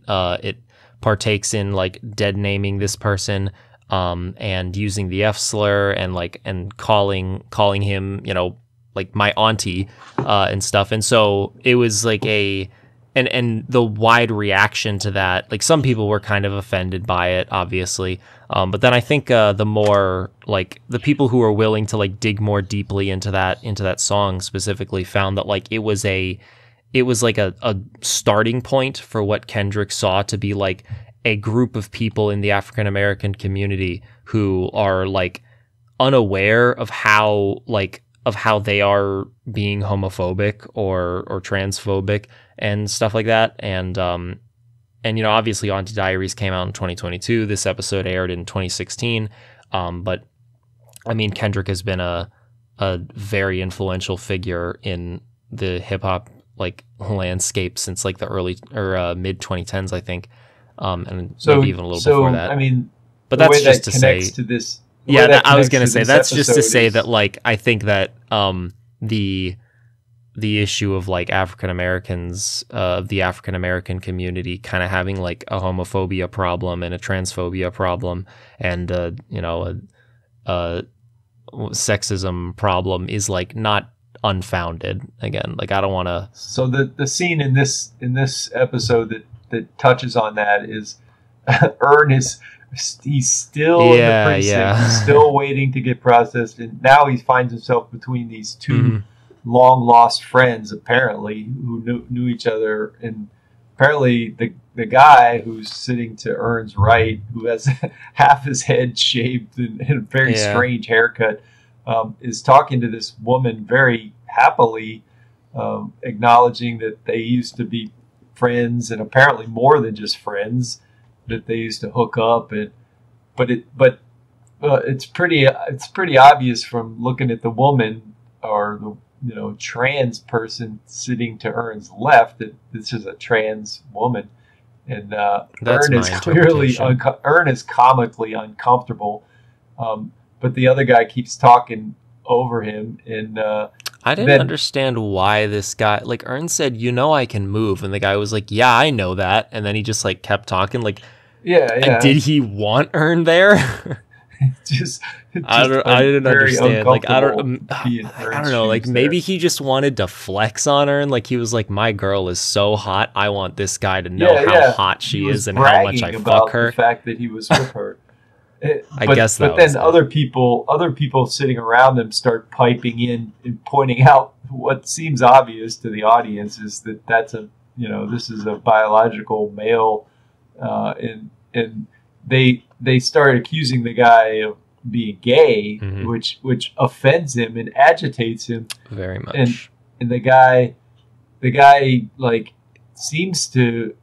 partakes in like dead naming this person, and using the F slur and calling him, you know, like my auntie, and stuff. And so it was like and the wide reaction to that, like some people were kind of offended by it, obviously. But then I think the more like the people who were willing to like dig more deeply into that song specifically found that like it was like a starting point for what Kendrick saw to be like a group of people in the African American community who are like unaware of how they are being homophobic or transphobic and stuff like that. And you know, obviously Auntie Diaries came out in 2022. This episode aired in 2016. But I mean, Kendrick has been a very influential figure in the hip hop like landscape since like the early or mid 2010s, I think. And so, maybe even a little before that. I mean, but that's just to say to this. Yeah, I was going to say, that's just to say that, like, I think that the issue of, like, African Americans, the African American community kind of having, like, a homophobia problem and a transphobia problem and, you know, a sexism problem is, like, not unfounded. Again, like, I don't want to... So the scene in this episode that touches on that is Ern he's still in the precinct. He's still waiting to get processed, and now he finds himself between these two long lost friends, apparently, who knew each other. And apparently, the guy who's sitting to Ern's right, who has half his head shaved and a very strange haircut, is talking to this woman very happily, acknowledging that they used to be friends, and apparently more than just friends. That they used to hook up, but it's pretty obvious from looking at the woman or the trans person sitting to Ern's left that this is a trans woman, and Ern is clearly Ern is comically uncomfortable, but the other guy keeps talking over him, and I didn't understand why this guy, like, Ern said, you know, I can move. And the guy was like, yeah, I know that. And then he just, like, kept talking. Like, yeah. Did he want Ern there? I didn't understand. Like, I don't know. Like, maybe he just wanted to flex on Ern. Like, he was like, my girl is so hot. I want this guy to know how hot she is and how much I fuck her. The fact that he was with her. I guess that. But then other people sitting around them start piping in and pointing out what seems obvious to the audience is that this is a biological male, and they start accusing the guy of being gay, which offends him and agitates him very much. And the guy like seems to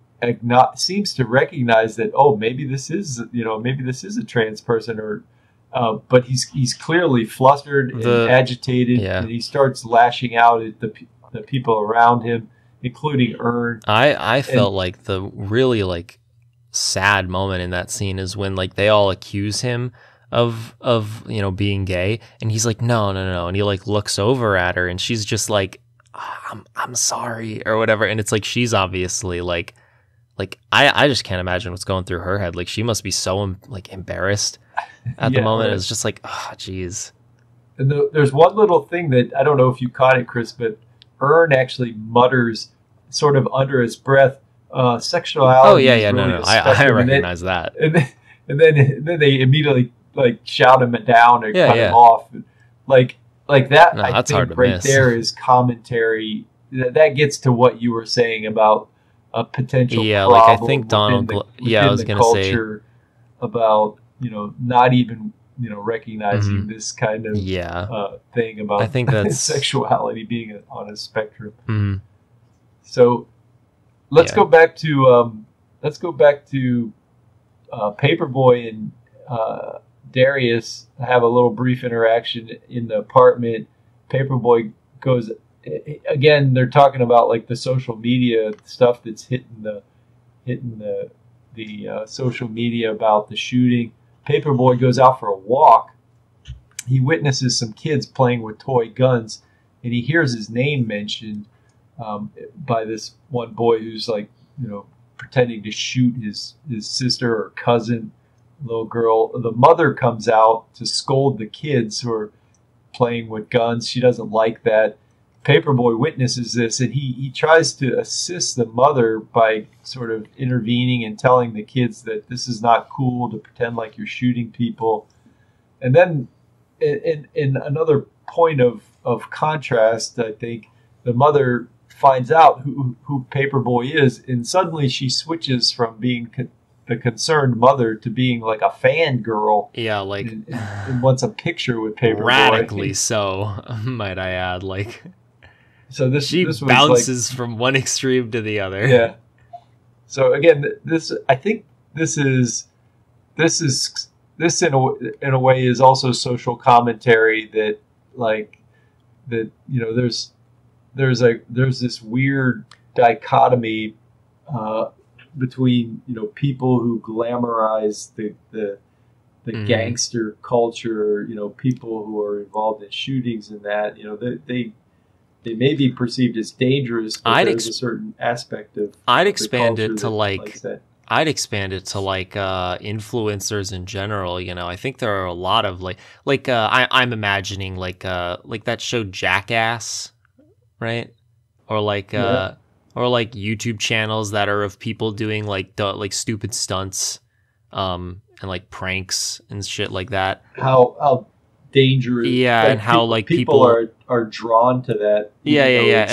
recognize that, oh, maybe this is a trans person, or but he's clearly flustered and agitated, and he starts lashing out at the people around him, including Ern. I felt like the really like sad moment in that scene is when like they all accuse him of being gay, and he's like no, and he like looks over at her and she's just like I'm sorry or whatever, and it's like she's obviously like I just can't imagine what's going through her head. Like she must be so like embarrassed at the moment. Right. It's just like, oh, geez. And there's one little thing that I don't know if you caught it, Chris, but Ern actually mutters sort of under his breath, sexuality. Oh yeah, really no. I recognize that. And then they immediately like shout him down and cut him off. Like that. No, I think right miss. There is commentary that gets to what you were saying about a potential Yeah, like I problem think Donald. Yeah, I within was the gonna say. culture about not even recognizing Mhm. this kind of Yeah, thing I about think that's. sexuality being on a spectrum. Mhm. So let's Yeah. go back to Paperboy and Darius have a little brief interaction in the apartment. Paperboy goes again. They're talking about like the social media stuff that's hitting the social media about the shooting. Paperboy goes out for a walk. He witnesses some kids playing with toy guns, and he hears his name mentioned by this one boy who's like, pretending to shoot his sister or cousin, little girl. The mother comes out to scold the kids who are playing with guns. She doesn't like that. Paperboy witnesses this, and he tries to assist the mother by sort of intervening and telling the kids that this is not cool to pretend like you're shooting people. And then in another point of contrast, I think the mother finds out who Paperboy is, and suddenly she switches from being the concerned mother to being like a fangirl, Yeah, like and wants a picture with Paperboy. radically so, might I add. Like So she this was bounces from one extreme to the other. Yeah. So again, I think this in a way is also social commentary that there's this weird dichotomy between people who glamorize the gangster culture, people who are involved in shootings and that they may be perceived as dangerous, but there's a certain aspect of I'd the expand culture it to that like likes that. I'd expand it to like influencers in general. I think there are a lot of I'm imagining like that show Jackass, right? Or like Yeah. or like YouTube channels that are of people doing like stupid stunts, and like pranks and shit like that. How dangerous. Yeah, Like, and how like people are drawn to that. Yeah, even though yeah.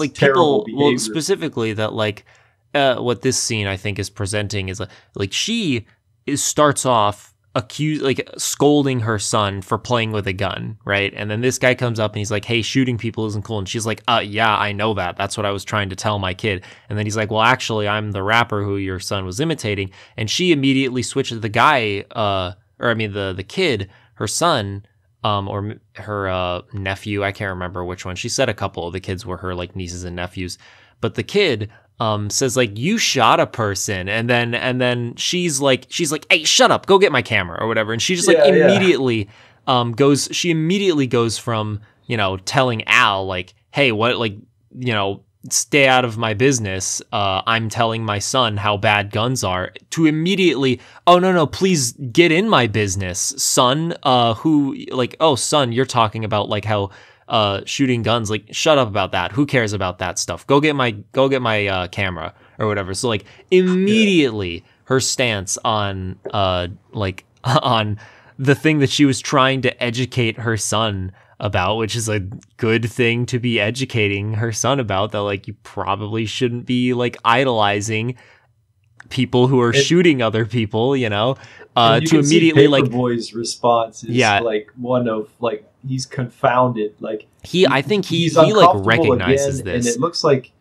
it's terrible People, behavior. well, specifically that what this scene I think is presenting is like she starts off scolding her son for playing with a gun, right? And then this guy comes up and he's like, "Hey, shooting people isn't cool." And she's like, yeah, I know that. That's what I was trying to tell my kid." And then he's like, "Well, actually, I'm the rapper who your son was imitating." And she immediately switches the guy, the kid, her son, or her nephew. I can't remember which one. She said a couple of the kids were her like nieces and nephews, but the kid says like, "You shot a person," and then she's like, "Hey, shut up, go get my camera," or whatever. And she just immediately goes from telling Al like, "Hey, what, like, stay out of my business. I'm telling my son how bad guns are," to immediately, "Oh, no, please get in my business, son." Oh, son, you're talking about like how shooting guns, like, shut up about that. Who cares about that stuff? Go get my camera or whatever. So like immediately her stance on on the thing that she was trying to educate her son about, which is a good thing to be educating her son about, that like you probably shouldn't be like idolizing people who are shooting other people, to immediately like Paperboy's response is like one of like he's confounded. Like I think he like uncomfortable recognizes again, this, and it looks like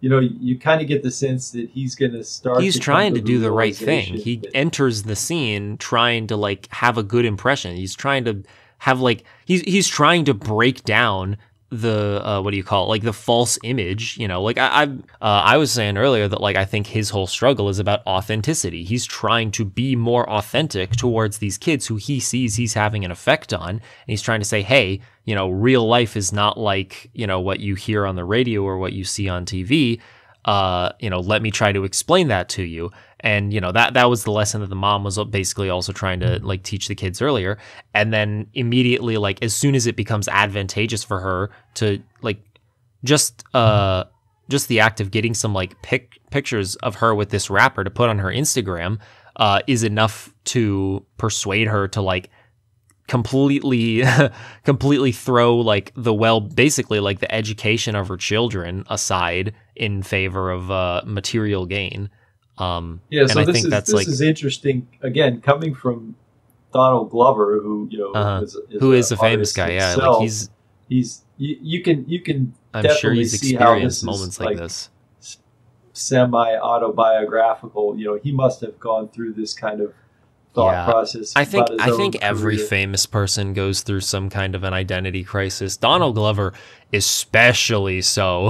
you kind of get the sense that he's going to start. He's trying to do the right thing. He that enters the scene trying to like have a good impression. He's trying to have like he's trying to break down the what do you call it, like the false image, like I was saying earlier that like I think his whole struggle is about authenticity. He's trying to be more authentic towards these kids who he sees he's having an effect on, and he's trying to say, hey, real life is not like what you hear on the radio or what you see on TV. Let me try to explain that to you. And that was the lesson that the mom was basically also trying to like teach the kids earlier. And then immediately, like as soon as it becomes advantageous for her to like just the act of getting some like pictures of her with this rapper to put on her Instagram is enough to persuade her to like completely completely throw like basically like the education of her children aside in favor of material gain. Yeah, so and I think that's this is interesting. Again, coming from Donald Glover, who who is an a famous artist guy, yeah, himself, like you can I'm sure definitely he's see how experienced this moments is like like this. semi-autobiographical. He must have gone through this kind of thought process about his own every career. famous person goes through some kind of an identity crisis. Donald Glover especially so.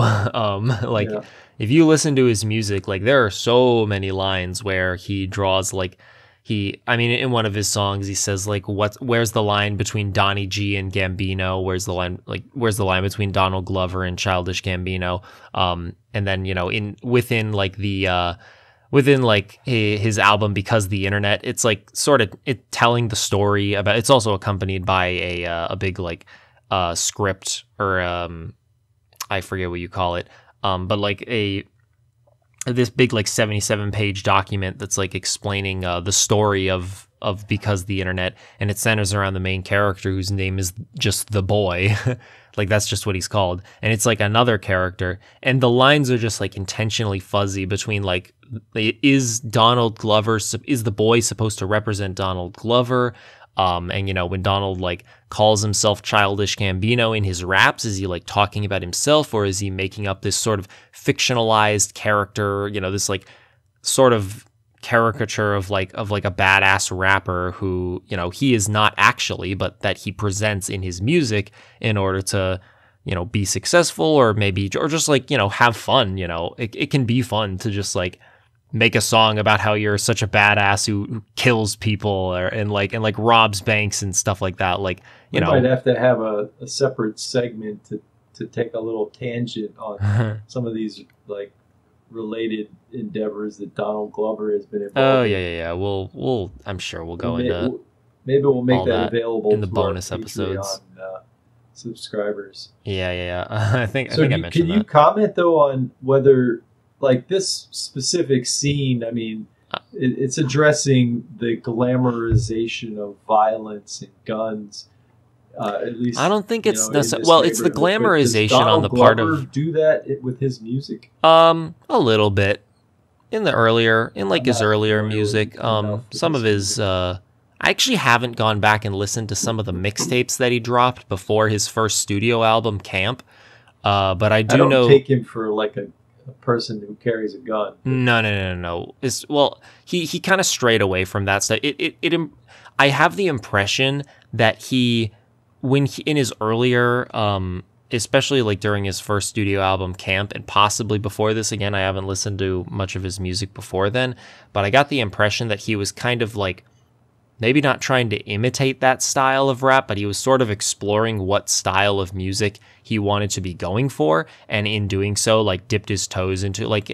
Like Yeah. if you listen to his music, like there are so many lines where he draws like in one of his songs he says like where's the line between Donnie G and Gambino? Where's the line between Donald Glover and Childish Gambino? And then within like his album Because the Internet, it's like sort of it telling the story about, it's also accompanied by a big like script or I forget what you call it, but like this big like 77-page document that's like explaining the story of Because the Internet, and it centers around the main character whose name is just the boy. Like that's just what he's called, and it's like another character, and the lines are just like intentionally fuzzy between like, is the boy supposed to represent Donald Glover? And when Donald like calls himself Childish Gambino in his raps, is he like talking about himself, or is he making up this sort of fictionalized character, this like sort of caricature of like a badass rapper who, he is not actually, but that he presents in his music in order to, be successful, or just like, have fun. It can be fun to just like make a song about how you're such a badass who kills people and robs banks and stuff like that. Like, we might have to have a separate segment to take a little tangent on some of these like related endeavors that Donald Glover has been involved in. Oh yeah. We'll I'm sure we'll go into maybe we'll make all that available in the to bonus our episodes. Patreon, subscribers. Yeah. I think I mentioned can you comment though on whether like this specific scene? I mean, it's addressing the glamorization of violence and guns. At least I don't think it's necessarily. Well, it's the glamorization on the part of. Does Donald Glover do that with his music? A little bit in his earlier music. Some of his. I actually haven't gone back and listened to some of the mixtapes that he dropped before his first studio album, Camp. But I do know. Take him for like a person who carries a gun. No. He kind of strayed away from that stuff. I have the impression that in his earlier, especially like during his first studio album Camp, and possibly before this, again, I haven't listened to much of his music before then, but I got the impression that he was kind of like, maybe not trying to imitate that style of rap, but he was sort of exploring what style of music he wanted to be going for, and in doing so, like dipped his toes into like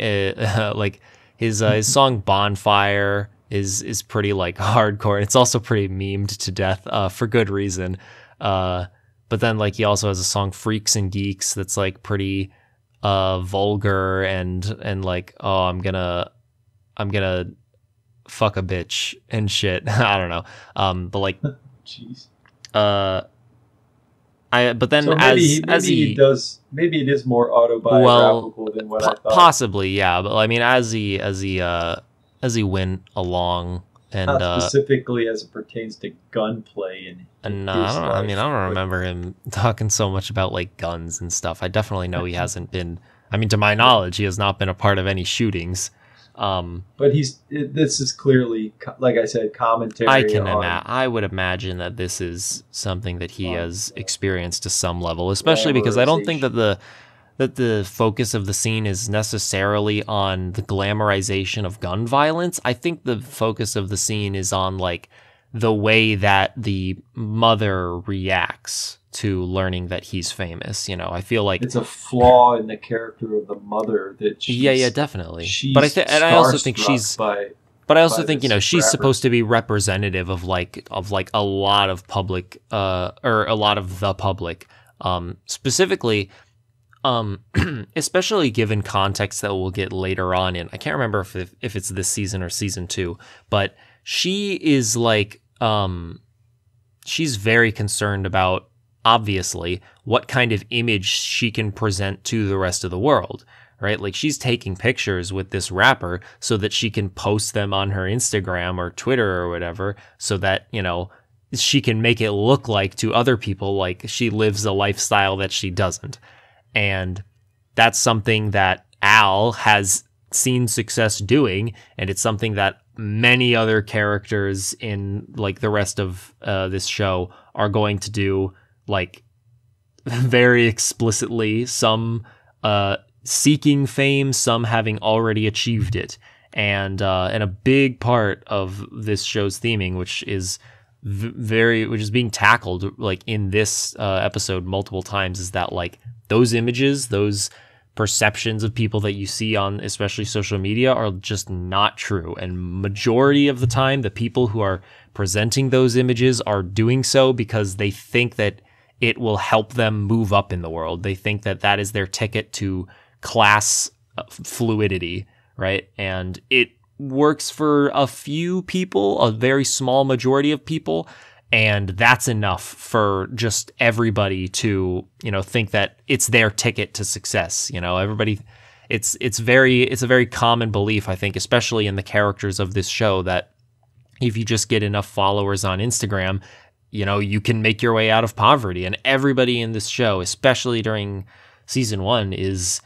his song Bonfire is pretty like hardcore. It's also pretty memed to death for good reason. But then like he also has a song Freaks and Geeks that's like pretty vulgar and like, oh, I'm gonna fuck a bitch and shit. I don't know. But like, jeez. But then so maybe he does. Maybe it is more autobiographical than what I thought. Possibly, yeah. But I mean, as he went along, and not specifically as it pertains to gunplay and I don't remember him talking so much about like guns and stuff. I definitely know he hasn't been. I mean, to my knowledge, he has not been a part of any shootings. But this is clearly, like I said, commentary. I would imagine that this is something that he has experienced to some level, especially because I don't think that the focus of the scene is necessarily on the glamorization of gun violence. I think the focus of the scene is on like the way that the mother reacts to learning that he's famous. I feel like it's a flaw in the character of the mother that she's, definitely. But I also think she's rapper. supposed to be representative of a lot of public or a lot of the public, specifically, especially given context that we'll get later on in. I can't remember if it's this season or season 2, but she is like she's very concerned about, obviously, what kind of image she can present to the rest of the world, right? Like, she's taking pictures with this rapper so that she can post them on her Instagram or Twitter or whatever, so that, you know, she can make it look like to other people like she lives a lifestyle that she doesn't. And that's something that Al has seen success doing, and it's something that many other characters in like the rest of this show are going to do, like, very explicitly, some seeking fame, some having already achieved it. And a big part of this show's theming, which is which is being tackled like in this episode multiple times, is that like those images, those perceptions of people that you see on especially social media are just not true. And majority of the time, the people who are presenting those images are doing so because they think that it will help them move up in the world. They think that that is their ticket to class fluidity, right? And it works for a few people, a very small majority of people, and that's enough for just everybody to, you know, think that it's their ticket to success. You know, everybody, it's a very common belief, I think, especially in the characters of this show, that if you just get enough followers on Instagram, you know, you can make your way out of poverty. And everybody in this show, especially during season 1, is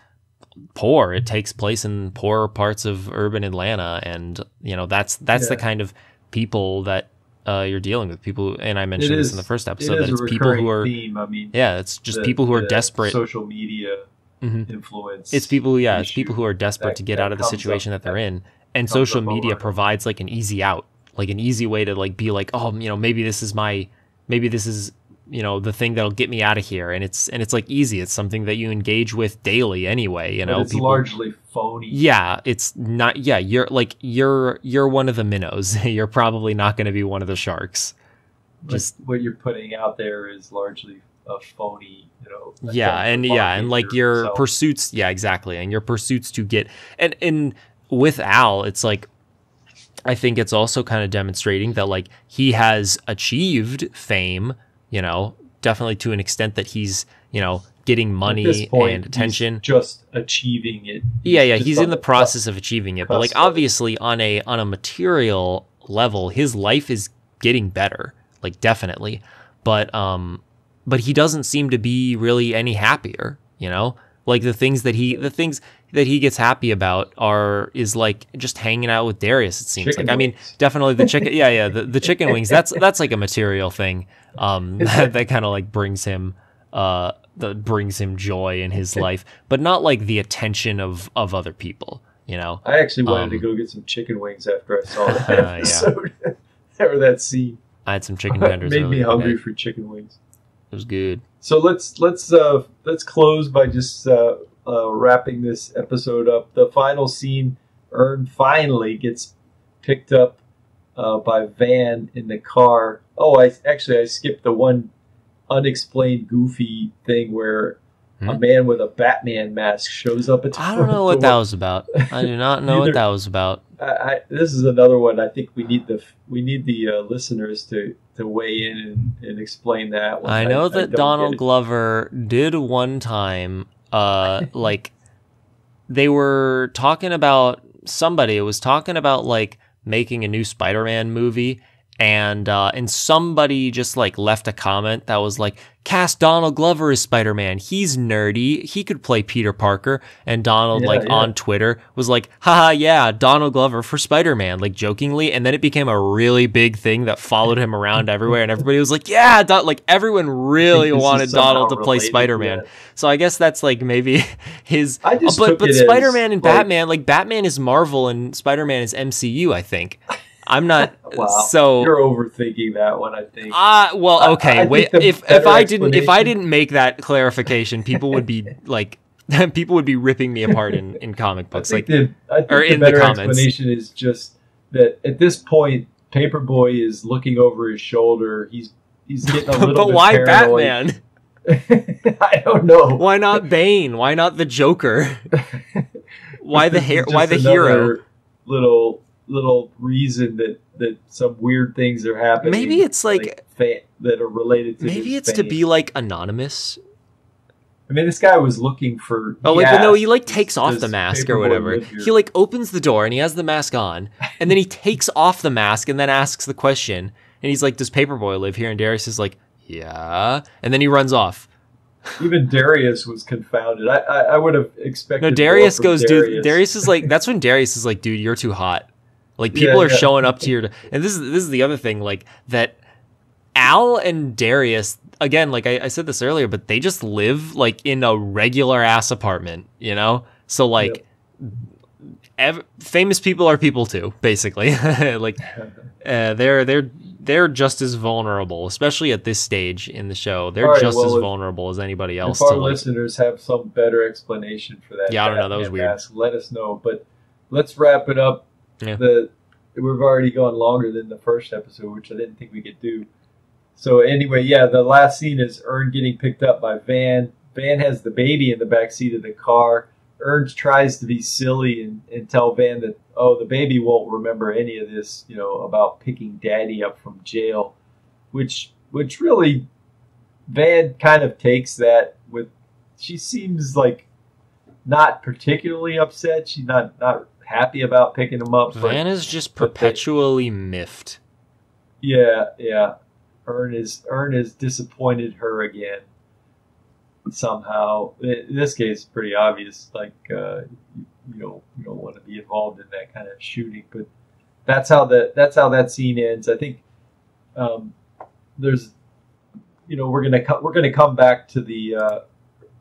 poor. It takes place in poorer parts of urban Atlanta, and you know that's the kind of people that you're dealing with. People, and I mentioned this in the first episode, that it's people who are theme. I mean, yeah, it's just people who are desperate. Social media influence. It's people, yeah, it's people who are desperate to get out of the situation that they're in, and social media provides like an easy out, like an easy way to like be like, oh, you know, maybe this is you know, the thing that'll get me out of here. And it's like easy. It's something that you engage with daily anyway, you know. But it's largely phony. Yeah, it's not. Yeah, you're one of the minnows. You're probably not going to be one of the sharks. Just what you're putting out there is largely a phony, you know. And like your pursuits. Yeah, exactly. And your pursuits to get, and with Al, it's like, I think it's also kind of demonstrating that like he has achieved fame, you know, definitely to an extent that he's, you know, getting money and attention. He's just achieving it. He's in the process of achieving it. But like obviously on a material level, his life is getting better, like definitely. But he doesn't seem to be really any happier, you know? Like the things that he gets happy about is like just hanging out with Darius, it seems like. I mean, definitely the chicken. The chicken wings. That's like a material thing. That kind of like brings him joy in his life, but not like the attention of other people. You know. I actually wanted to go get some chicken wings after I saw that episode or that scene. I had some chicken tenders. Made me hungry for chicken wings. It was good. So let's close by just wrapping this episode up. The final scene, Ern finally gets picked up by Van in the car. Oh, I skipped the one unexplained goofy thing where a man with a Batman mask shows up at the I don't know what that was about. I do not know what that was about. This is another one. I think we need the listeners to weigh in and explain that one. I know that Donald Glover did one time, like they were talking about somebody. It was talking about like making a new Spider-Man movie, and somebody just like left a comment that was like, cast Donald Glover as Spider-Man. He's nerdy. He could play Peter Parker. And Donald on Twitter was like, haha, yeah, Donald Glover for Spider-Man, like jokingly. And then it became a really big thing that followed him around everywhere. And everybody was like, yeah, like everyone really wanted Donald to play Spider-Man. So I guess that's like maybe his, but Spider-Man and Batman, like Batman is Marvel and Spider-Man is MCU, I think. I'm not. Wow. So you're overthinking that one, I think. Well, okay. Wait. If I didn't make that clarification, people would be like, people would be ripping me apart in comic books, I think the better explanation is just that at this point, Paperboy is looking over his shoulder. He's getting a little but bit why paranoid. Batman? I don't know. Why not Bane? Why not the Joker? Why the hero? Little little reason that some weird things are happening. Maybe it's like that are related to. Maybe it's fame. To be like anonymous. I mean, this guy was looking for. Oh, like, no, he like takes off the mask or whatever. He like opens the door and he has the mask on, and then he takes off the mask and then asks the question, and he's like, "Does Paperboy live here?" And Darius is like, "Yeah," and then he runs off. Even Darius was confounded. I would have expected. No, Darius goes, dude. Darius is like, that's when Darius is like, dude, you're too hot. Like people are showing up to your, and this is the other thing, like that. Al and Darius, again, like I said this earlier, but they just live like in a regular ass apartment, you know? So like famous people are people too, basically. Like they're just as vulnerable, especially at this stage in the show. They're as vulnerable as anybody else. If our listeners have some better explanation for that, I don't know. That was weird. Let us know. But let's wrap it up. Yeah. We've already gone longer than the first episode, which I didn't think we could do. So anyway, the last scene is Ern getting picked up by Van. Van has the baby in the backseat of the car. Ern tries to be silly and tell Van that, the baby won't remember any of this, about picking Daddy up from jail, which really Van kind of takes that with. She seems like not particularly upset. She's not happy about picking him up. Van is just perpetually miffed. Yeah. Ern has disappointed her again. Somehow, in this case, it's pretty obvious. Like you don't want to be involved in that kind of shooting, but that's how that scene ends. I think there's we're gonna come back to the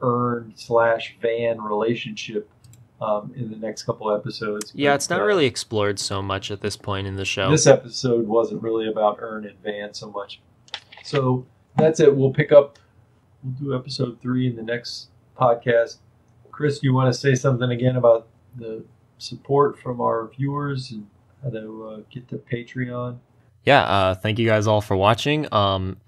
Ern/Van relationship in the next couple episodes. Yeah, it's not really explored so much at this point in the show. This episode wasn't really about Ern and Van so much. So that's it. We'll do episode 3 in the next podcast. Chris, do you want to say something again about the support from our viewers and how to get to Patreon? Yeah, thank you guys all for watching.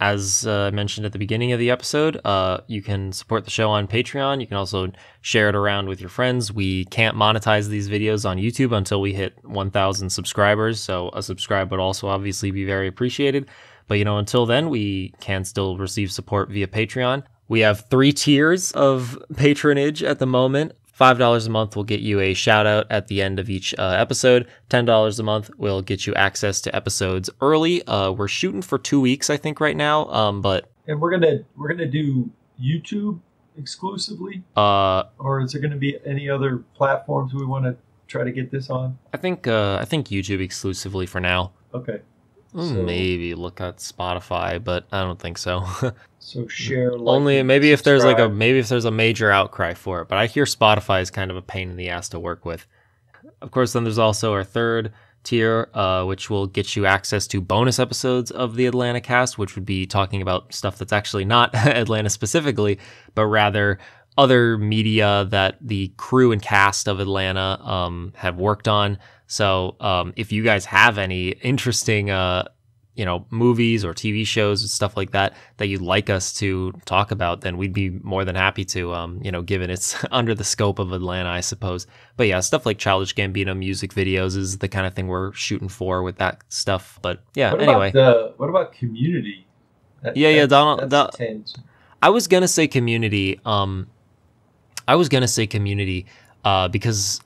As I mentioned at the beginning of the episode, you can support the show on Patreon. You can also share it around with your friends. We can't monetize these videos on YouTube until we hit 1,000 subscribers, so a subscribe would also obviously be very appreciated. But, until then, we can still receive support via Patreon. We have 3 tiers of patronage at the moment. $5 a month will get you a shout out at the end of each episode. $10 a month will get you access to episodes early. We're shooting for 2 weeks, I think, right now. And we're gonna do YouTube exclusively. Or is there gonna be any other platforms we want to try to get this on? I think YouTube exclusively for now. Okay. Maybe look at Spotify, but I don't think so. So share, only maybe if there's a major outcry for it. But I hear Spotify is kind of a pain in the ass to work with. Of course, then there's also our 3rd tier, which will get you access to bonus episodes of the AtlantaCast, which would be talking about stuff that's actually not Atlanta specifically, but rather other media that the crew and cast of Atlanta have worked on. So if you guys have any interesting movies or TV shows and stuff like that you'd like us to talk about, then we'd be more than happy to, given it's under the scope of Atlanta, I suppose. But yeah, stuff like Childish Gambino music videos is the kind of thing we're shooting for with that stuff. But yeah, anyway. What about Community? Donald. I was gonna say Community. Because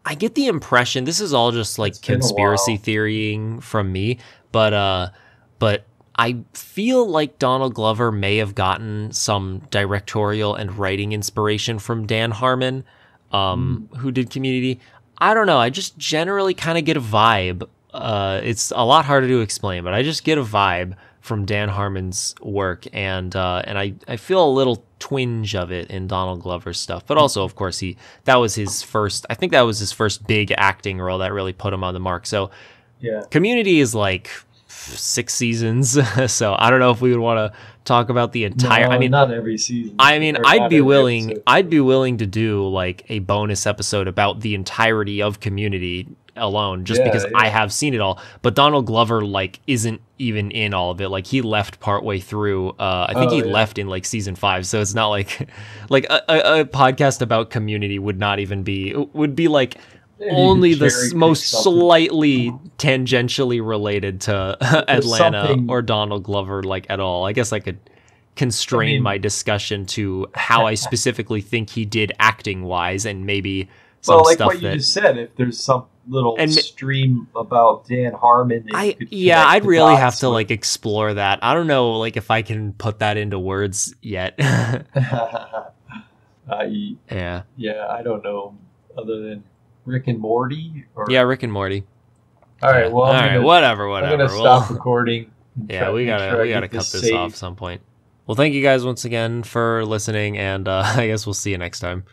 I get the impression this is all just like conspiracy theorying from me, but I feel like Donald Glover may have gotten some directorial and writing inspiration from Dan Harmon, who did Community. I don't know. I just generally kind of get a vibe. It's a lot harder to explain, but I just get a vibe from Dan Harmon's work, and I feel a little twinge of it in Donald Glover's stuff. But also, of course, that was his first big acting role that really put him on the mark. So yeah, Community is like 6 seasons, so I don't know if we would want to talk about the entire. No, I mean, not every season. I mean, I'd be willing to do like a bonus episode about the entirety of Community alone, just because I have seen it all. But Donald Glover like isn't even in all of it. Like he left partway through. I think he left in like season 5. So it's not like a podcast about Community would be like Maybe you only could the cherry-pick most something. slightly tangentially related to Atlanta something- or Donald Glover, like, at all. I guess I could constrain I mean- my discussion to how I specifically think he did acting wise, and maybe some Well, like stuff what you that just said, if there's some little And- stream about Dan Harmon, that you could connect I'd the really have dots to with. like explore that. I don't know, like, if I can put that into words yet. Yeah. Yeah, I don't know. Other than Rick and Morty? Or... Yeah, Rick and Morty. All right, well, whatever. I'm going to stop recording. and Yeah, try to we make sure gotta I get cut this saved. off at some point. Well, thank you guys once again for listening, and I guess we'll see you next time.